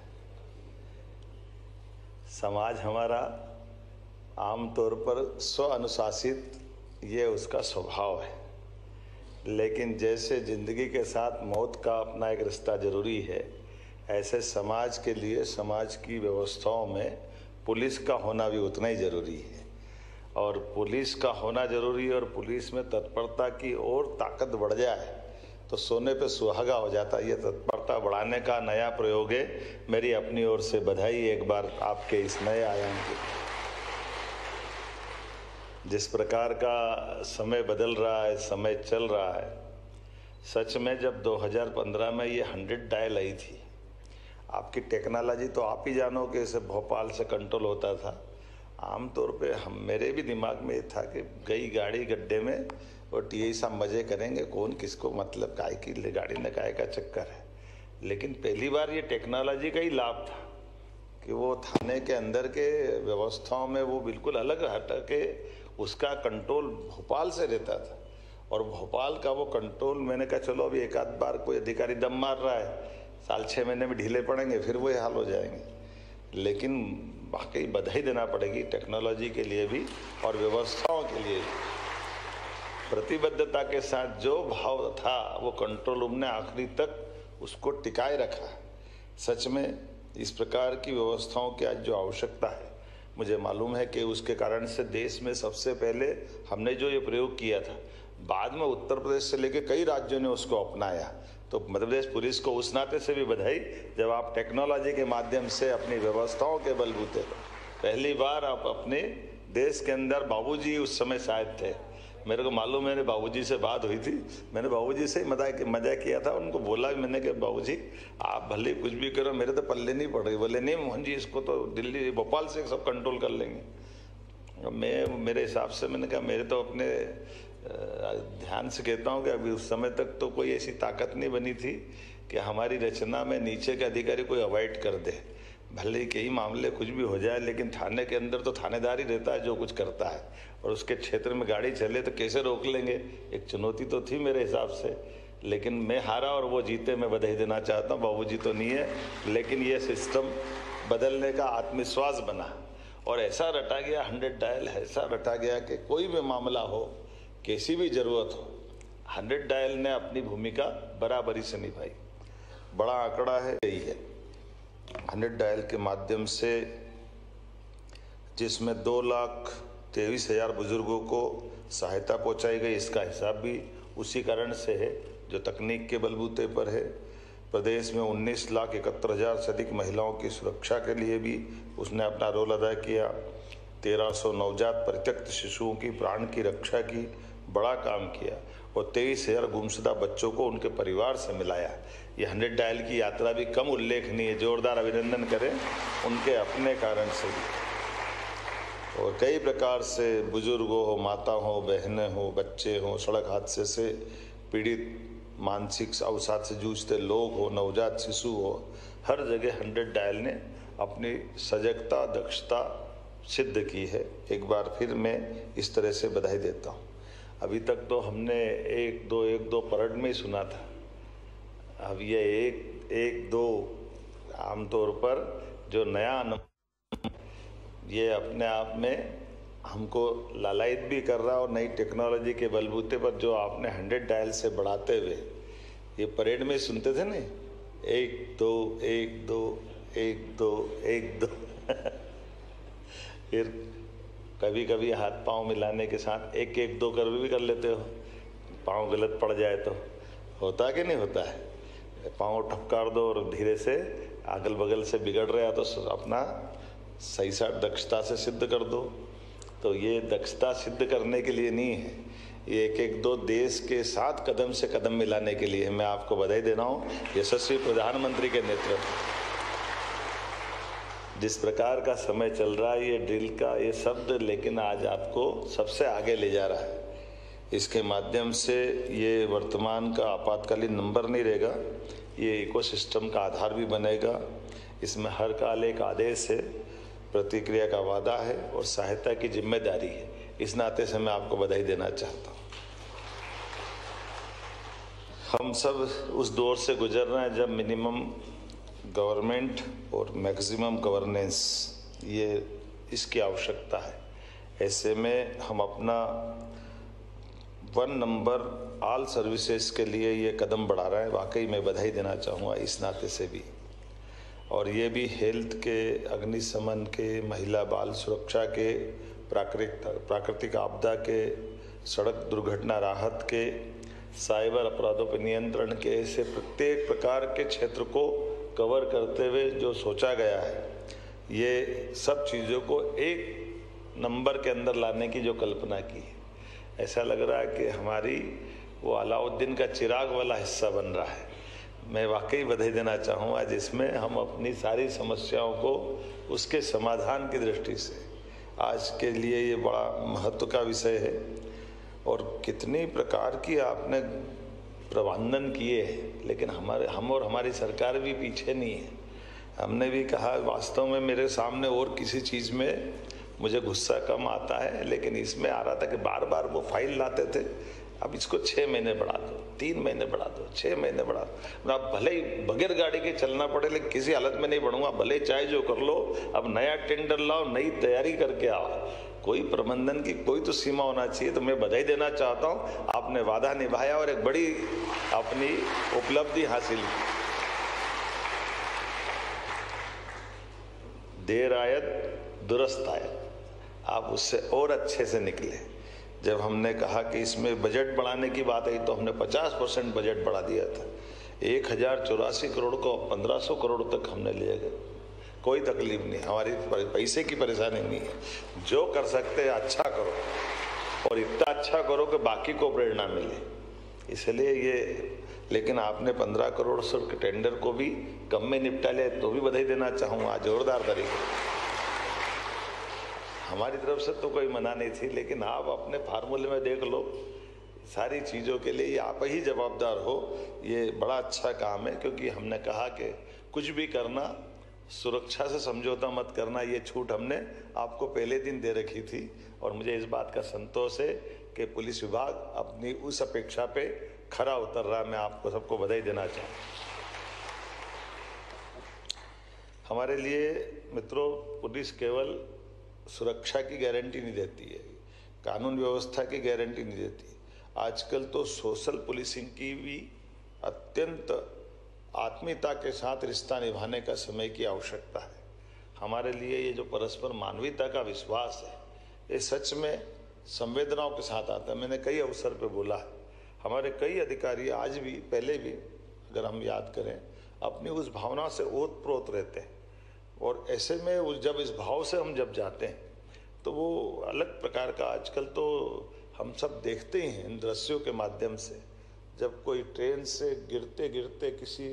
समाज हमारा आमतौर पर स्व अनुशासित ये उसका स्वभाव है, लेकिन जैसे जिंदगी के साथ मौत का अपना एक रिश्ता जरूरी है, ऐसे समाज के लिए समाज की व्यवस्थाओं में पुलिस का होना भी उतना ही जरूरी है। और पुलिस का होना जरूरी है, और पुलिस में तत्परता की और ताकत बढ़ जाए तो सोने पे सुहागा हो जाता है। ये तत्परता बढ़ाने का नया प्रयोग है। मेरी अपनी ओर से बधाई एक बार आपके इस नए आयाम की। जिस प्रकार का समय बदल रहा है, समय चल रहा है, सच में जब 2015 में ये 100 डायल आई थी, आपकी टेक्नोलॉजी तो आप ही जानो कि इसे भोपाल से कंट्रोल होता था। आमतौर पे मेरे भी दिमाग में ये था कि गई गाड़ी गड्ढे में और TI साहब मजे करेंगे, कौन किसको मतलब काय की गाड़ी ने काय का चक्कर है। लेकिन पहली बार ये टेक्नोलॉजी का ही लाभ था कि वो थाने के अंदर के व्यवस्थाओं में वो बिल्कुल अलग हट के उसका कंट्रोल भोपाल से रहता था। और भोपाल का वो कंट्रोल, मैंने कहा चलो अभी एक आध बार कोई अधिकारी दम मार रहा है, साल 6 महीने में ढीले पड़ेंगे, फिर वो हाल हो जाएंगे। लेकिन वाकई बधाई देना पड़ेगी टेक्नोलॉजी के लिए भी और व्यवस्थाओं के लिए भी। प्रतिबद्धता के साथ जो भाव था वो कंट्रोल रूम ने आखिरी तक उसको टिकाए रखा। सच में इस प्रकार की व्यवस्थाओं की आज जो आवश्यकता है, मुझे मालूम है कि उसके कारण से देश में सबसे पहले हमने जो ये प्रयोग किया था, बाद में उत्तर प्रदेश से लेकर कई राज्यों ने उसको अपनाया। तो मध्य प्रदेश पुलिस को उस नाते से भी बधाई जब आप टेक्नोलॉजी के माध्यम से अपनी व्यवस्थाओं के बलबूते पहली बार आप अपने देश के अंदर, बाबूजी उस समय शायद थे, मेरे को मालूम, मेरे बाबूजी से बात हुई थी, मैंने बाबूजी से मजा किया था, उनको बोला मैंने कि बाबूजी आप भले कुछ भी करो, मेरे तो पल्ले नहीं पड़ रही। बोले नहीं मोहन जी, इसको तो दिल्ली भोपाल से सब कंट्रोल कर लेंगे। मेरे हिसाब से मैंने कहा मेरे तो अपने ध्यान से कहता हूँ कि अभी उस समय तक तो कोई ऐसी ताकत नहीं बनी थी कि हमारी रचना में नीचे के अधिकारी कोई अवॉइड कर दे। भले ही कई मामले कुछ भी हो जाए, लेकिन थाने के अंदर तो थानेदार ही रहता है जो कुछ करता है, और उसके क्षेत्र में गाड़ी चले तो कैसे रोक लेंगे। एक चुनौती तो थी मेरे हिसाब से, लेकिन मैं हारा और वो जीते। मैं बधाई देना चाहता हूँ। बाबूजी तो नहीं है, लेकिन ये सिस्टम बदलने का आत्मविश्वास बना और ऐसा रटा गया 100 डायल, ऐसा रटा गया कि कोई भी मामला हो, कैसी भी जरूरत हो, 100 डायल ने अपनी भूमिका बराबरी से निभाई। बड़ा आंकड़ा है यही है। 100 डायल के माध्यम से जिसमें 2,23,000 बुजुर्गों को सहायता पहुंचाई गई, इसका हिसाब भी उसी कारण से है जो तकनीक के बलबूते पर है। प्रदेश में 19,71,000 से अधिक महिलाओं की सुरक्षा के लिए भी उसने अपना रोल अदा किया। 1,300 नवजात परित्यक्त शिशुओं की प्राण की रक्षा की, बड़ा काम किया, और 23,000 गुमशुदा बच्चों को उनके परिवार से मिलाया। ये 100 डायल की यात्रा भी कम उल्लेखनीय है। जोरदार अभिनंदन करें उनके अपने कारण से भी। और कई प्रकार से बुजुर्गों हो, माता हो, बहनें हो, बच्चे हो, सड़क हादसे से पीड़ित, मानसिक अवसाद से जूझते लोग हो, नवजात शिशु हो, हर जगह 100 डायल ने अपनी सजगता, दक्षता सिद्ध की है। एक बार फिर मैं इस तरह से बधाई देता हूँ। अभी तक तो हमने एक दो परेड में ही सुना था। अब ये एक दो आमतौर पर जो नया ये अपने आप में हमको लालायित भी कर रहा है, और नई टेक्नोलॉजी के बलबूते पर जो आपने 100 डायल से बढ़ाते हुए ये परेड में सुनते थे ना, 1 2 1 2 1 2 1 2 फिर कभी कभी हाथ पांव मिलाने के साथ 1 1 2 कर भी कर लेते हो। पांव गलत पड़ जाए तो होता कि नहीं होता है। पांव ठपकार दो और धीरे से अगल बगल से बिगड़ रहा तो अपना सही सा दक्षता से सिद्ध कर दो। तो ये दक्षता सिद्ध करने के लिए नहीं है, ये 1 1 2 देश के साथ कदम से कदम मिलाने के लिए है। मैं आपको बधाई दे रहा हूँ यशस्वी प्रधानमंत्री के नेतृत्व। जिस प्रकार का समय चल रहा है, ये ड्रिल का ये शब्द लेकिन आज आपको सबसे आगे ले जा रहा है। इसके माध्यम से ये वर्तमान का आपातकालीन नंबर नहीं रहेगा, ये इकोसिस्टम का आधार भी बनेगा। इसमें हर काल एक आदेश है, प्रतिक्रिया का वादा है और सहायता की जिम्मेदारी है। इस नाते से मैं आपको बधाई देना चाहता हूँ। हम सब उस दौर से गुजर रहे हैं जब मिनिमम गवर्नमेंट और मैक्सिमम गवर्नेंस ये इसकी आवश्यकता है। ऐसे में हम अपना 1 नंबर ऑल सर्विसेज के लिए ये कदम बढ़ा रहे हैं। वाकई मैं बधाई देना चाहूँगा इस नाते से भी। और ये भी हेल्थ के, अग्निशमन के, महिला बाल सुरक्षा के, प्राकृतिक आपदा के, सड़क दुर्घटना राहत के, साइबर अपराधों पर नियंत्रण के, ऐसे प्रत्येक प्रकार के क्षेत्र को कवर करते हुए जो सोचा गया है, ये सब चीज़ों को एक नंबर के अंदर लाने की जो कल्पना की है, ऐसा लग रहा है कि हमारी वो अलाउद्दीन का चिराग वाला हिस्सा बन रहा है। मैं वाकई बधाई देना चाहूँगा जिसमें हम अपनी सारी समस्याओं को उसके समाधान की दृष्टि से, आज के लिए ये बड़ा महत्व का विषय है। और कितनी प्रकार की आपने प्रबंधन किए हैं, लेकिन हम और हमारी सरकार भी पीछे नहीं है। हमने भी कहा वास्तव में मेरे सामने और किसी चीज़ में मुझे गुस्सा कम आता है, लेकिन इसमें आ रहा था कि बार बार वो फाइल लाते थे। अब इसको 6 महीने बढ़ा दो, 3 महीने बढ़ा दो, 6 महीने बढ़ा दो। अब भले ही बगैर गाड़ी के चलना पड़े, लेकिन किसी हालत में नहीं बढ़ूंगा, भले चाहे जो कर लो। अब नया टेंडर लाओ, नई तैयारी करके आओ। कोई प्रबंधन की कोई तो सीमा होना चाहिए। तो मैं बधाई देना चाहता हूँ, आपने वादा निभाया और एक बड़ी अपनी उपलब्धि हासिल की। देर आयत दुरुस्त आयत, आप उससे और अच्छे से निकले। जब हमने कहा कि इसमें बजट बढ़ाने की बात आई तो हमने 50% बजट बढ़ा दिया था। 1084 करोड़ को 1500 करोड़ तक हमने ले गए। कोई तकलीफ नहीं, हमारी पैसे की परेशानी नहीं है। जो कर सकते हैं अच्छा करो, और इतना अच्छा करो कि बाकी को प्रेरणा मिले। इसलिए ये, लेकिन आपने 15 करोड़ से टेंडर को भी कम में निपटा लिया, तो भी बधाई देना चाहूँगा जोरदार तरीके। हमारी तरफ से तो कोई मना नहीं थी, लेकिन आप अपने फार्मूले में देख लो, सारी चीज़ों के लिए आप ही जवाबदार हो। ये बड़ा अच्छा काम है, क्योंकि हमने कहा कि कुछ भी करना सुरक्षा से समझौता मत करना, ये छूट हमने आपको पहले दिन दे रखी थी और मुझे इस बात का संतोष है कि पुलिस विभाग अपनी उस अपेक्षा पे खरा उतर रहा है। मैं आपको सबको बधाई देना चाहूँ। हमारे लिए मित्रों, पुलिस केवल सुरक्षा की गारंटी नहीं देती है, कानून व्यवस्था की गारंटी नहीं देती। आजकल तो सोशल पुलिसिंग की भी अत्यंत आत्मीयता के साथ रिश्ता निभाने का समय की आवश्यकता है। हमारे लिए ये जो परस्पर मानवीयता का विश्वास है, ये सच में संवेदनाओं के साथ आता है। मैंने कई अवसर पे बोला है, हमारे कई अधिकारी आज भी, पहले भी अगर हम याद करें, अपनी उस भावना से ओतप्रोत रहते हैं और ऐसे में जब इस भाव से हम जब जाते हैं तो वो अलग प्रकार का, आजकल तो हम सब देखते ही हैं इन दृश्यों के माध्यम से, जब कोई ट्रेन से गिरते गिरते किसी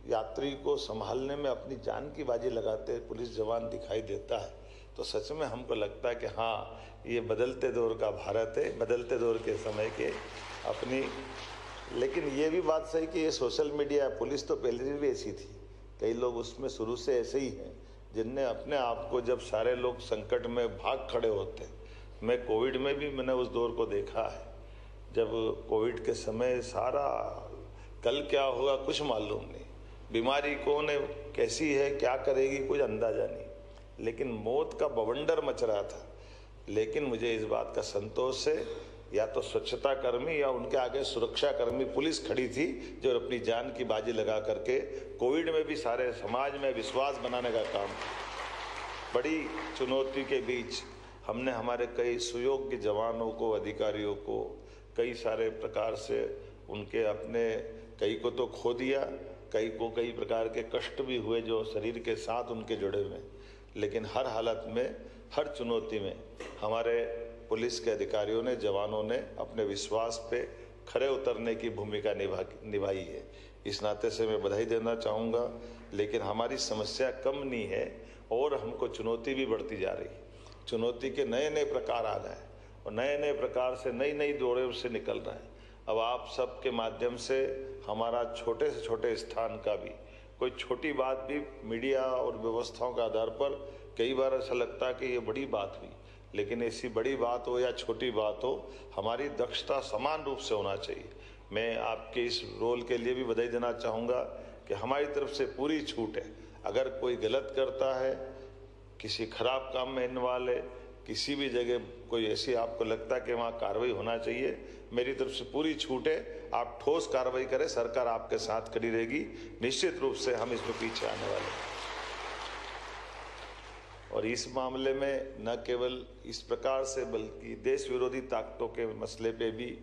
यात्री को संभालने में अपनी जान की बाजी लगाते पुलिस जवान दिखाई देता है, तो सच में हमको लगता है कि हाँ, ये बदलते दौर का भारत है, बदलते दौर के समय के अपनी। लेकिन ये भी बात सही कि ये सोशल मीडिया, पुलिस तो पहले भी ऐसी थी, कई लोग उसमें शुरू से ऐसे ही हैं जिनने अपने आप को, जब सारे लोग संकट में भाग खड़े होते, मैं कोविड में भी मैंने उस दौर को देखा है, जब कोविड के समय सारा कल क्या होगा कुछ मालूम नहीं, बीमारी कौन है, कैसी है, क्या करेगी, कुछ अंदाजा नहीं, लेकिन मौत का बवंडर मच रहा था। लेकिन मुझे इस बात का संतोष है, या तो स्वच्छता कर्मी या उनके आगे सुरक्षा कर्मी पुलिस खड़ी थी जो अपनी जान की बाजी लगा करके कोविड में भी सारे समाज में विश्वास बनाने का काम किया। बड़ी चुनौती के बीच हमने हमारे कई सुयोग्य जवानों को, अधिकारियों को कई सारे प्रकार से उनके अपने, कई को तो खो दिया, कई को कई प्रकार के कष्ट भी हुए जो शरीर के साथ उनके जुड़े हुए, लेकिन हर हालत में, हर चुनौती में हमारे पुलिस के अधिकारियों ने, जवानों ने अपने विश्वास पे खरे उतरने की भूमिका निभाई है। इस नाते से मैं बधाई देना चाहूँगा। लेकिन हमारी समस्या कम नहीं है और हमको चुनौती भी बढ़ती जा रही है। चुनौती के नए नए प्रकार आ गए और नए नए प्रकार से नई नई दौरे से निकल रहे हैं। अब आप सबके माध्यम से हमारा छोटे से छोटे स्थान का भी, कोई छोटी बात भी मीडिया और व्यवस्थाओं के आधार पर कई बार ऐसा लगता है कि ये बड़ी बात हुई, लेकिन ऐसी बड़ी बात हो या छोटी बात हो, हमारी दक्षता समान रूप से होना चाहिए। मैं आपके इस रोल के लिए भी बधाई देना चाहूँगा कि हमारी तरफ से पूरी छूट है। अगर कोई गलत करता है, किसी खराब काम में इन्वॉल्व है, किसी भी जगह कोई ऐसी आपको लगता है कि वहाँ कार्रवाई होना चाहिए, मेरी तरफ से पूरी छूट है। आप ठोस कार्रवाई करें, सरकार आपके साथ खड़ी रहेगी। निश्चित रूप से हम इसमें पीछे आने वाले हैं। और इस मामले में न केवल इस प्रकार से, बल्कि देश विरोधी ताकतों के मसले पे भी,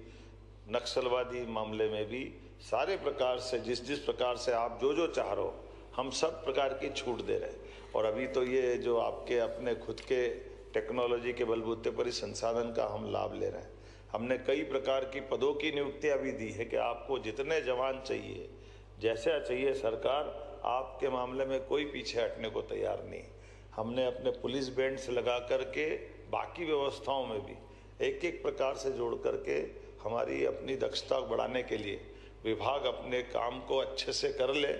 नक्सलवादी मामले में भी, सारे प्रकार से जिस जिस प्रकार से आप जो चाह रहे हो, हम सब प्रकार की छूट दे रहे हैं। और अभी तो ये जो आपके अपने खुद के टेक्नोलॉजी के बलबूते पर इस संसाधन का हम लाभ ले रहे हैं। हमने कई प्रकार की पदों की नियुक्तियां भी दी है कि आपको जितने जवान चाहिए, जैसा चाहिए, सरकार आपके मामले में कोई पीछे हटने को तैयार नहीं। हमने अपने पुलिस बैंड से लगा करके बाकी व्यवस्थाओं में भी एक एक प्रकार से जोड़ करके हमारी अपनी दक्षता बढ़ाने के लिए, विभाग अपने काम को अच्छे से कर ले,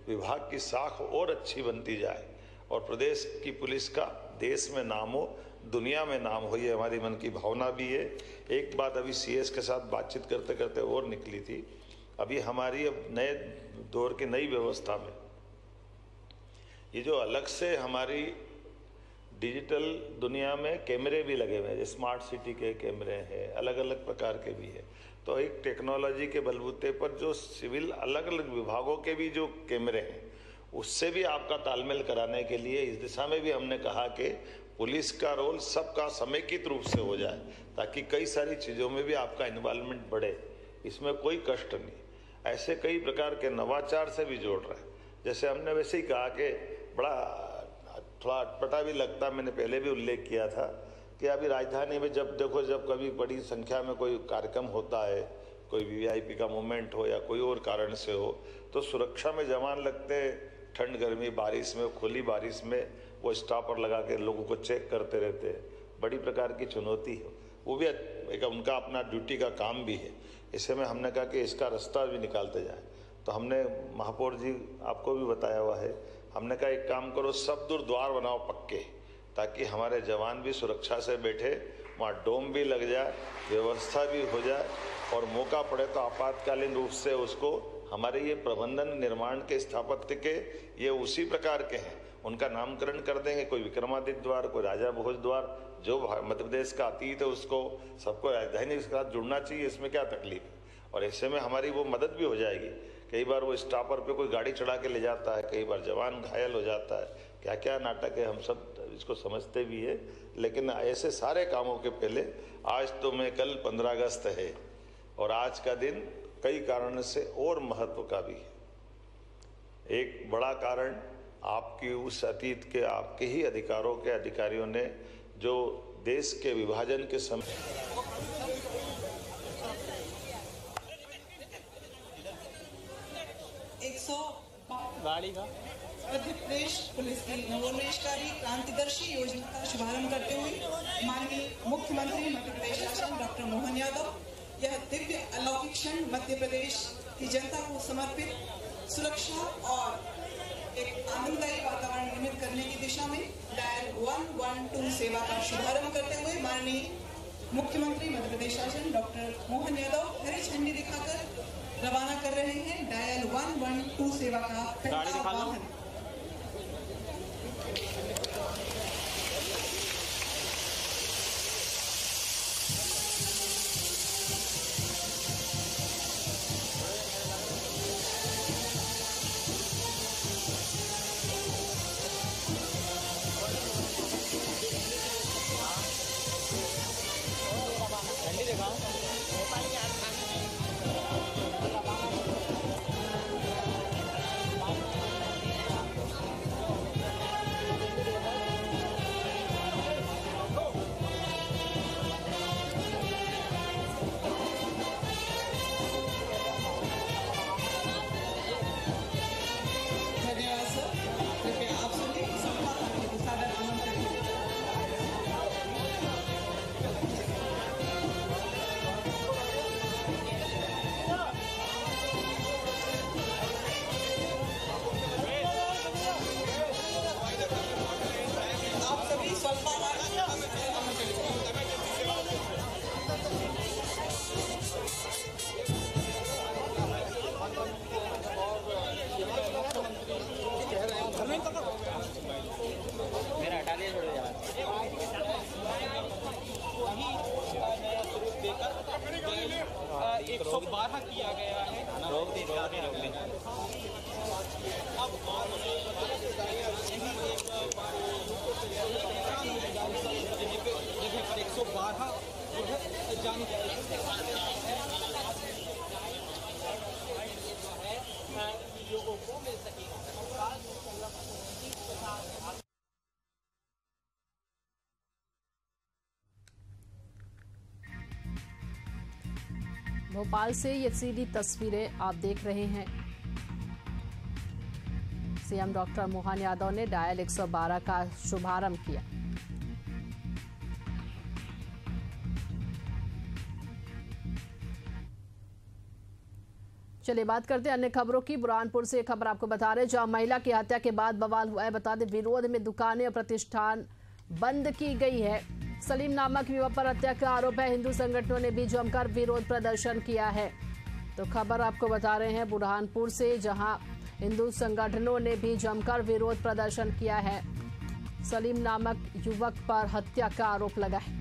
विभाग की साख और अच्छी बनती जाए और प्रदेश की पुलिस का देश में नाम हो, दुनिया में नाम हो, ये हमारी मन की भावना भी है। एक बात अभी सीएस के साथ बातचीत करते करते और निकली थी, अभी हमारी अब नए दौर की नई व्यवस्था में ये जो अलग से हमारी डिजिटल दुनिया में कैमरे भी लगे हुए हैं, स्मार्ट सिटी के कैमरे हैं, अलग अलग प्रकार के भी है, तो एक टेक्नोलॉजी के बलबूते पर जो सिविल अलग अलग विभागों के भी जो कैमरे हैं, उससे भी आपका तालमेल कराने के लिए इस दिशा में भी हमने कहा कि पुलिस का रोल सबका समेकित रूप से हो जाए, ताकि कई सारी चीज़ों में भी आपका इन्वॉल्वमेंट बढ़े, इसमें कोई कष्ट नहीं। ऐसे कई प्रकार के नवाचार से भी जोड़ रहे हैं। जैसे हमने वैसे ही कहा कि बड़ा थोड़ा अटपटा भी लगता, मैंने पहले भी उल्लेख किया था कि अभी राजधानी में जब देखो, जब कभी बड़ी संख्या में कोई कार्यक्रम होता है, कोई वीआईपी का मूवमेंट हो या कोई और कारण से हो, तो सुरक्षा में जवान लगते हैं। ठंड गर्मी बारिश में, खुली बारिश में वो स्टॉपर लगा के लोगों को चेक करते रहते हैं। बड़ी प्रकार की चुनौती है, वो भी एक उनका अपना ड्यूटी का काम भी है। ऐसे में हमने कहा कि इसका रास्ता भी निकालते जाएं। तो हमने महापौर जी आपको भी बताया हुआ है, हमने कहा एक काम करो, सब द्वार बनाओ पक्के, ताकि हमारे जवान भी सुरक्षा से बैठे, वहाँ डोम भी लग जाए, व्यवस्था भी हो जाए, और मौका पड़े तो आपातकालीन रूप से उसको हमारे ये प्रबंधन निर्माण के स्थापत्य के ये उसी प्रकार के हैं, उनका नामकरण कर देंगे। कोई विक्रमादित्य द्वार, कोई राजा भोज द्वार, जो मध्य प्रदेश का अतीत है उसको सबको राजधानी के साथ जुड़ना चाहिए, इसमें क्या तकलीफ है। और ऐसे में हमारी वो मदद भी हो जाएगी। कई बार वो स्टॉपर पे कोई गाड़ी चढ़ा के ले जाता है, कई बार जवान घायल हो जाता है, क्या क्या नाटक है, हम सब इसको समझते भी है। लेकिन ऐसे सारे कामों के पहले आज तो मैं कल 15 अगस्त है, और आज का दिन कई कारणों से और महत्व का भी है। एक बड़ा कारण आपकी उस अतीत के आपके ही अधिकारों के अधिकारियों ने जो देश के विभाजन के समय मध्य प्रदेश पुलिस की नवोन्मेषकारी क्रांतिदर्शी योजना का शुभारंभ करते हुए माननीय मुख्यमंत्री मध्य प्रदेश शासन डॉक्टर मोहन यादव यह दिव्य अलौकिक क्षण मध्य प्रदेश की जनता को समर्पित, सुरक्षा और एक आनंददायी वातावरण निर्मित करने की दिशा में डायल 112 सेवा का शुभारंभ करते हुए माननीय मुख्यमंत्री मध्य प्रदेश शासन डॉक्टर मोहन यादव हरी झंडी दिखाकर रवाना कर रहे हैं डायल 112 सेवा का पहला वाहन। भोपाल से ये सीधी तस्वीरें आप देख रहे हैं। सीएम डॉक्टर मोहन यादव ने डायल 112 का शुभारंभ किया। चलिए बात करते हैं अन्य खबरों की। बुरहानपुर से एक खबर आपको बता रहे, जहां महिला की हत्या के बाद बवाल हुआ है। बता दें, विरोध में दुकानें और प्रतिष्ठान बंद की गई है। सलीम नामक युवक पर हत्या का आरोप है। हिंदू संगठनों ने भी जमकर विरोध प्रदर्शन किया है। तो खबर आपको बता रहे हैं बुरहानपुर से, जहां हिंदू संगठनों ने भी जमकर विरोध प्रदर्शन किया है। सलीम नामक युवक पर हत्या का आरोप लगा है।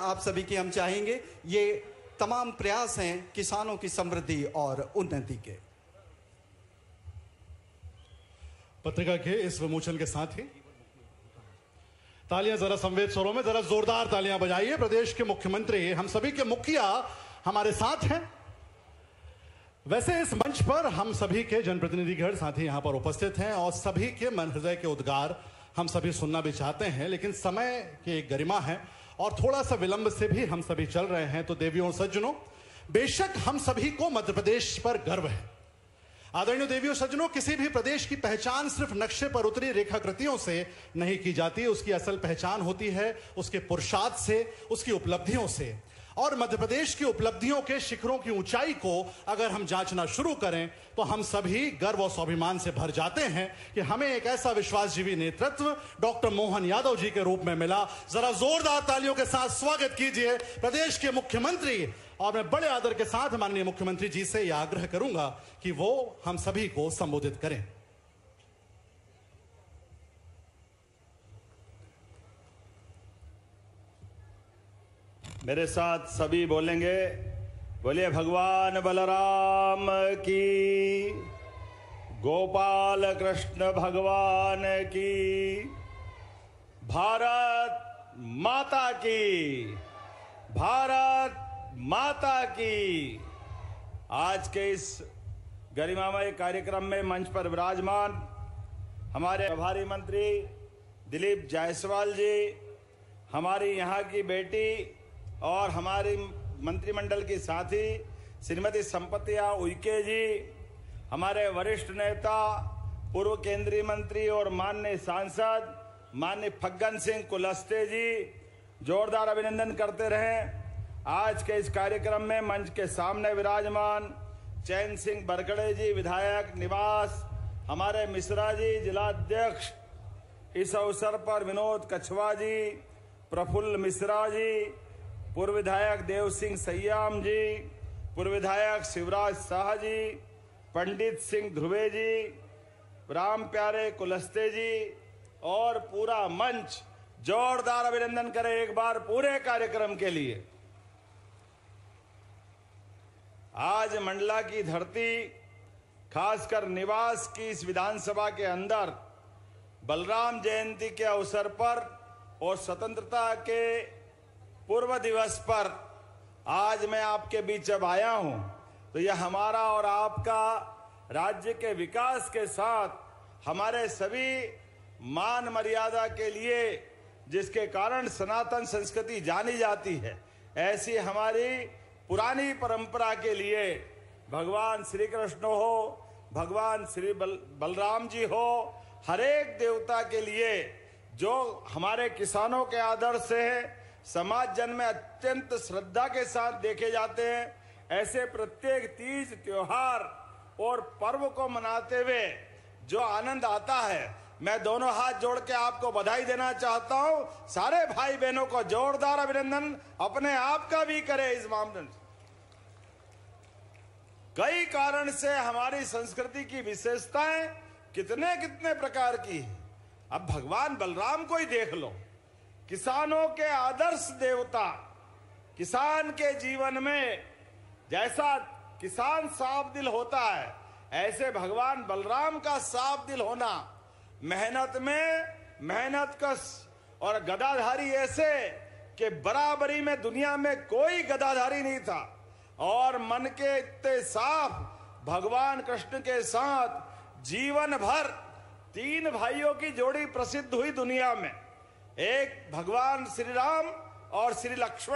आप सभी की हम चाहेंगे, ये तमाम प्रयास हैं किसानों की समृद्धि और उन्नति के। पत्रिका के इस विमोचन के साथ ही तालियां जरा संवेद स्वरों में जरा जोरदार तालियां बजाइए। प्रदेश के मुख्यमंत्री, हम सभी के मुखिया हमारे साथ हैं। वैसे इस मंच पर हम सभी के जनप्रतिनिधिगण साथी यहां पर उपस्थित हैं और सभी के मन हृदय के उद्गार हम सभी सुनना भी चाहते हैं, लेकिन समय की एक गरिमा है और थोड़ा सा विलंब से भी हम सभी चल रहे हैं। तो देवियों और सज्जनों, बेशक हम सभी को मध्य प्रदेश पर गर्व है। आदरणीय देवियों सज्जनों, किसी भी प्रदेश की पहचान सिर्फ नक्शे पर उतरी रेखाकृतियों से नहीं की जाती। उसकी असल पहचान होती है उसके पुरुषार्थ से, उसकी उपलब्धियों से। और मध्य प्रदेश की उपलब्धियों के शिखरों की ऊंचाई को अगर हम जांचना शुरू करें तो हम सभी गर्व और स्वाभिमान से भर जाते हैं कि हमें एक ऐसा विश्वासजीवी नेतृत्व डॉक्टर मोहन यादव जी के रूप में मिला। जरा जोरदार तालियों के साथ स्वागत कीजिए प्रदेश के मुख्यमंत्री। और मैं बड़े आदर के साथ माननीय मुख्यमंत्री जी से यह आग्रह करूंगा कि वो हम सभी को संबोधित करें। मेरे साथ सभी बोलेंगे, बोलिए भगवान बलराम की, गोपाल कृष्ण भगवान की, भारत माता की, भारत माता की। आज के इस गरिमामय कार्यक्रम में मंच पर विराजमान हमारे प्रभारी मंत्री दिलीप जायसवाल जी, हमारी यहाँ की बेटी और हमारी मंत्रिमंडल की साथी श्रीमती संपत्तिया उइके जी, हमारे वरिष्ठ नेता पूर्व केंद्रीय मंत्री और माननीय सांसद माननीय फग्गन सिंह कुलस्ते जी, जोरदार अभिनंदन करते रहें। आज के इस कार्यक्रम में मंच के सामने विराजमान चैन सिंह बरकड़े जी, विधायक निवास, हमारे मिश्रा जी जिला अध्यक्ष, इस अवसर पर विनोद कछवा जी, प्रफुल्ल मिश्रा जी, पूर्व विधायक देव सिंह सयाम जी, पूर्व विधायक शिवराज शाह जी, पंडित सिंह ध्रुवे जी, राम प्यारे कुलस्ते जी और पूरा मंच, जोरदार अभिनंदन करें एक बार पूरे कार्यक्रम के लिए। आज मंडला की धरती, खासकर निवास की इस विधानसभा के अंदर बलराम जयंती के अवसर पर और स्वतंत्रता के पूर्व दिवस पर आज मैं आपके बीच जब आया हूं तो यह हमारा और आपका राज्य के विकास के साथ हमारे सभी मान मर्यादा के लिए, जिसके कारण सनातन संस्कृति जानी जाती है, ऐसी हमारी पुरानी परंपरा के लिए भगवान श्री कृष्ण हो, भगवान श्री बलराम जी हो, हरेक देवता के लिए जो हमारे किसानों के आदर्श है, समाज जन में अत्यंत श्रद्धा के साथ देखे जाते हैं, ऐसे प्रत्येक तीज त्योहार और पर्व को मनाते हुए जो आनंद आता है, मैं दोनों हाथ जोड़ के आपको बधाई देना चाहता हूं। सारे भाई बहनों को जोरदार अभिनंदन अपने आप का भी करें। इस मामले में कई कारण से हमारी संस्कृति की विशेषताएं कितने कितने प्रकार की है। अब भगवान बलराम को ही देख लो, किसानों के आदर्श देवता, किसान के जीवन में जैसा किसान साफ दिल होता है, ऐसे भगवान बलराम का साफ दिल होना, मेहनत में मेहनत कश और गदाधारी ऐसे कि बराबरी में दुनिया में कोई गदाधारी नहीं था, और मन के इतने साफ भगवान कृष्ण के साथ जीवन भर तीन भाइयों की जोड़ी प्रसिद्ध हुई दुनिया में, एक भगवान श्री राम और श्री लक्ष्मण।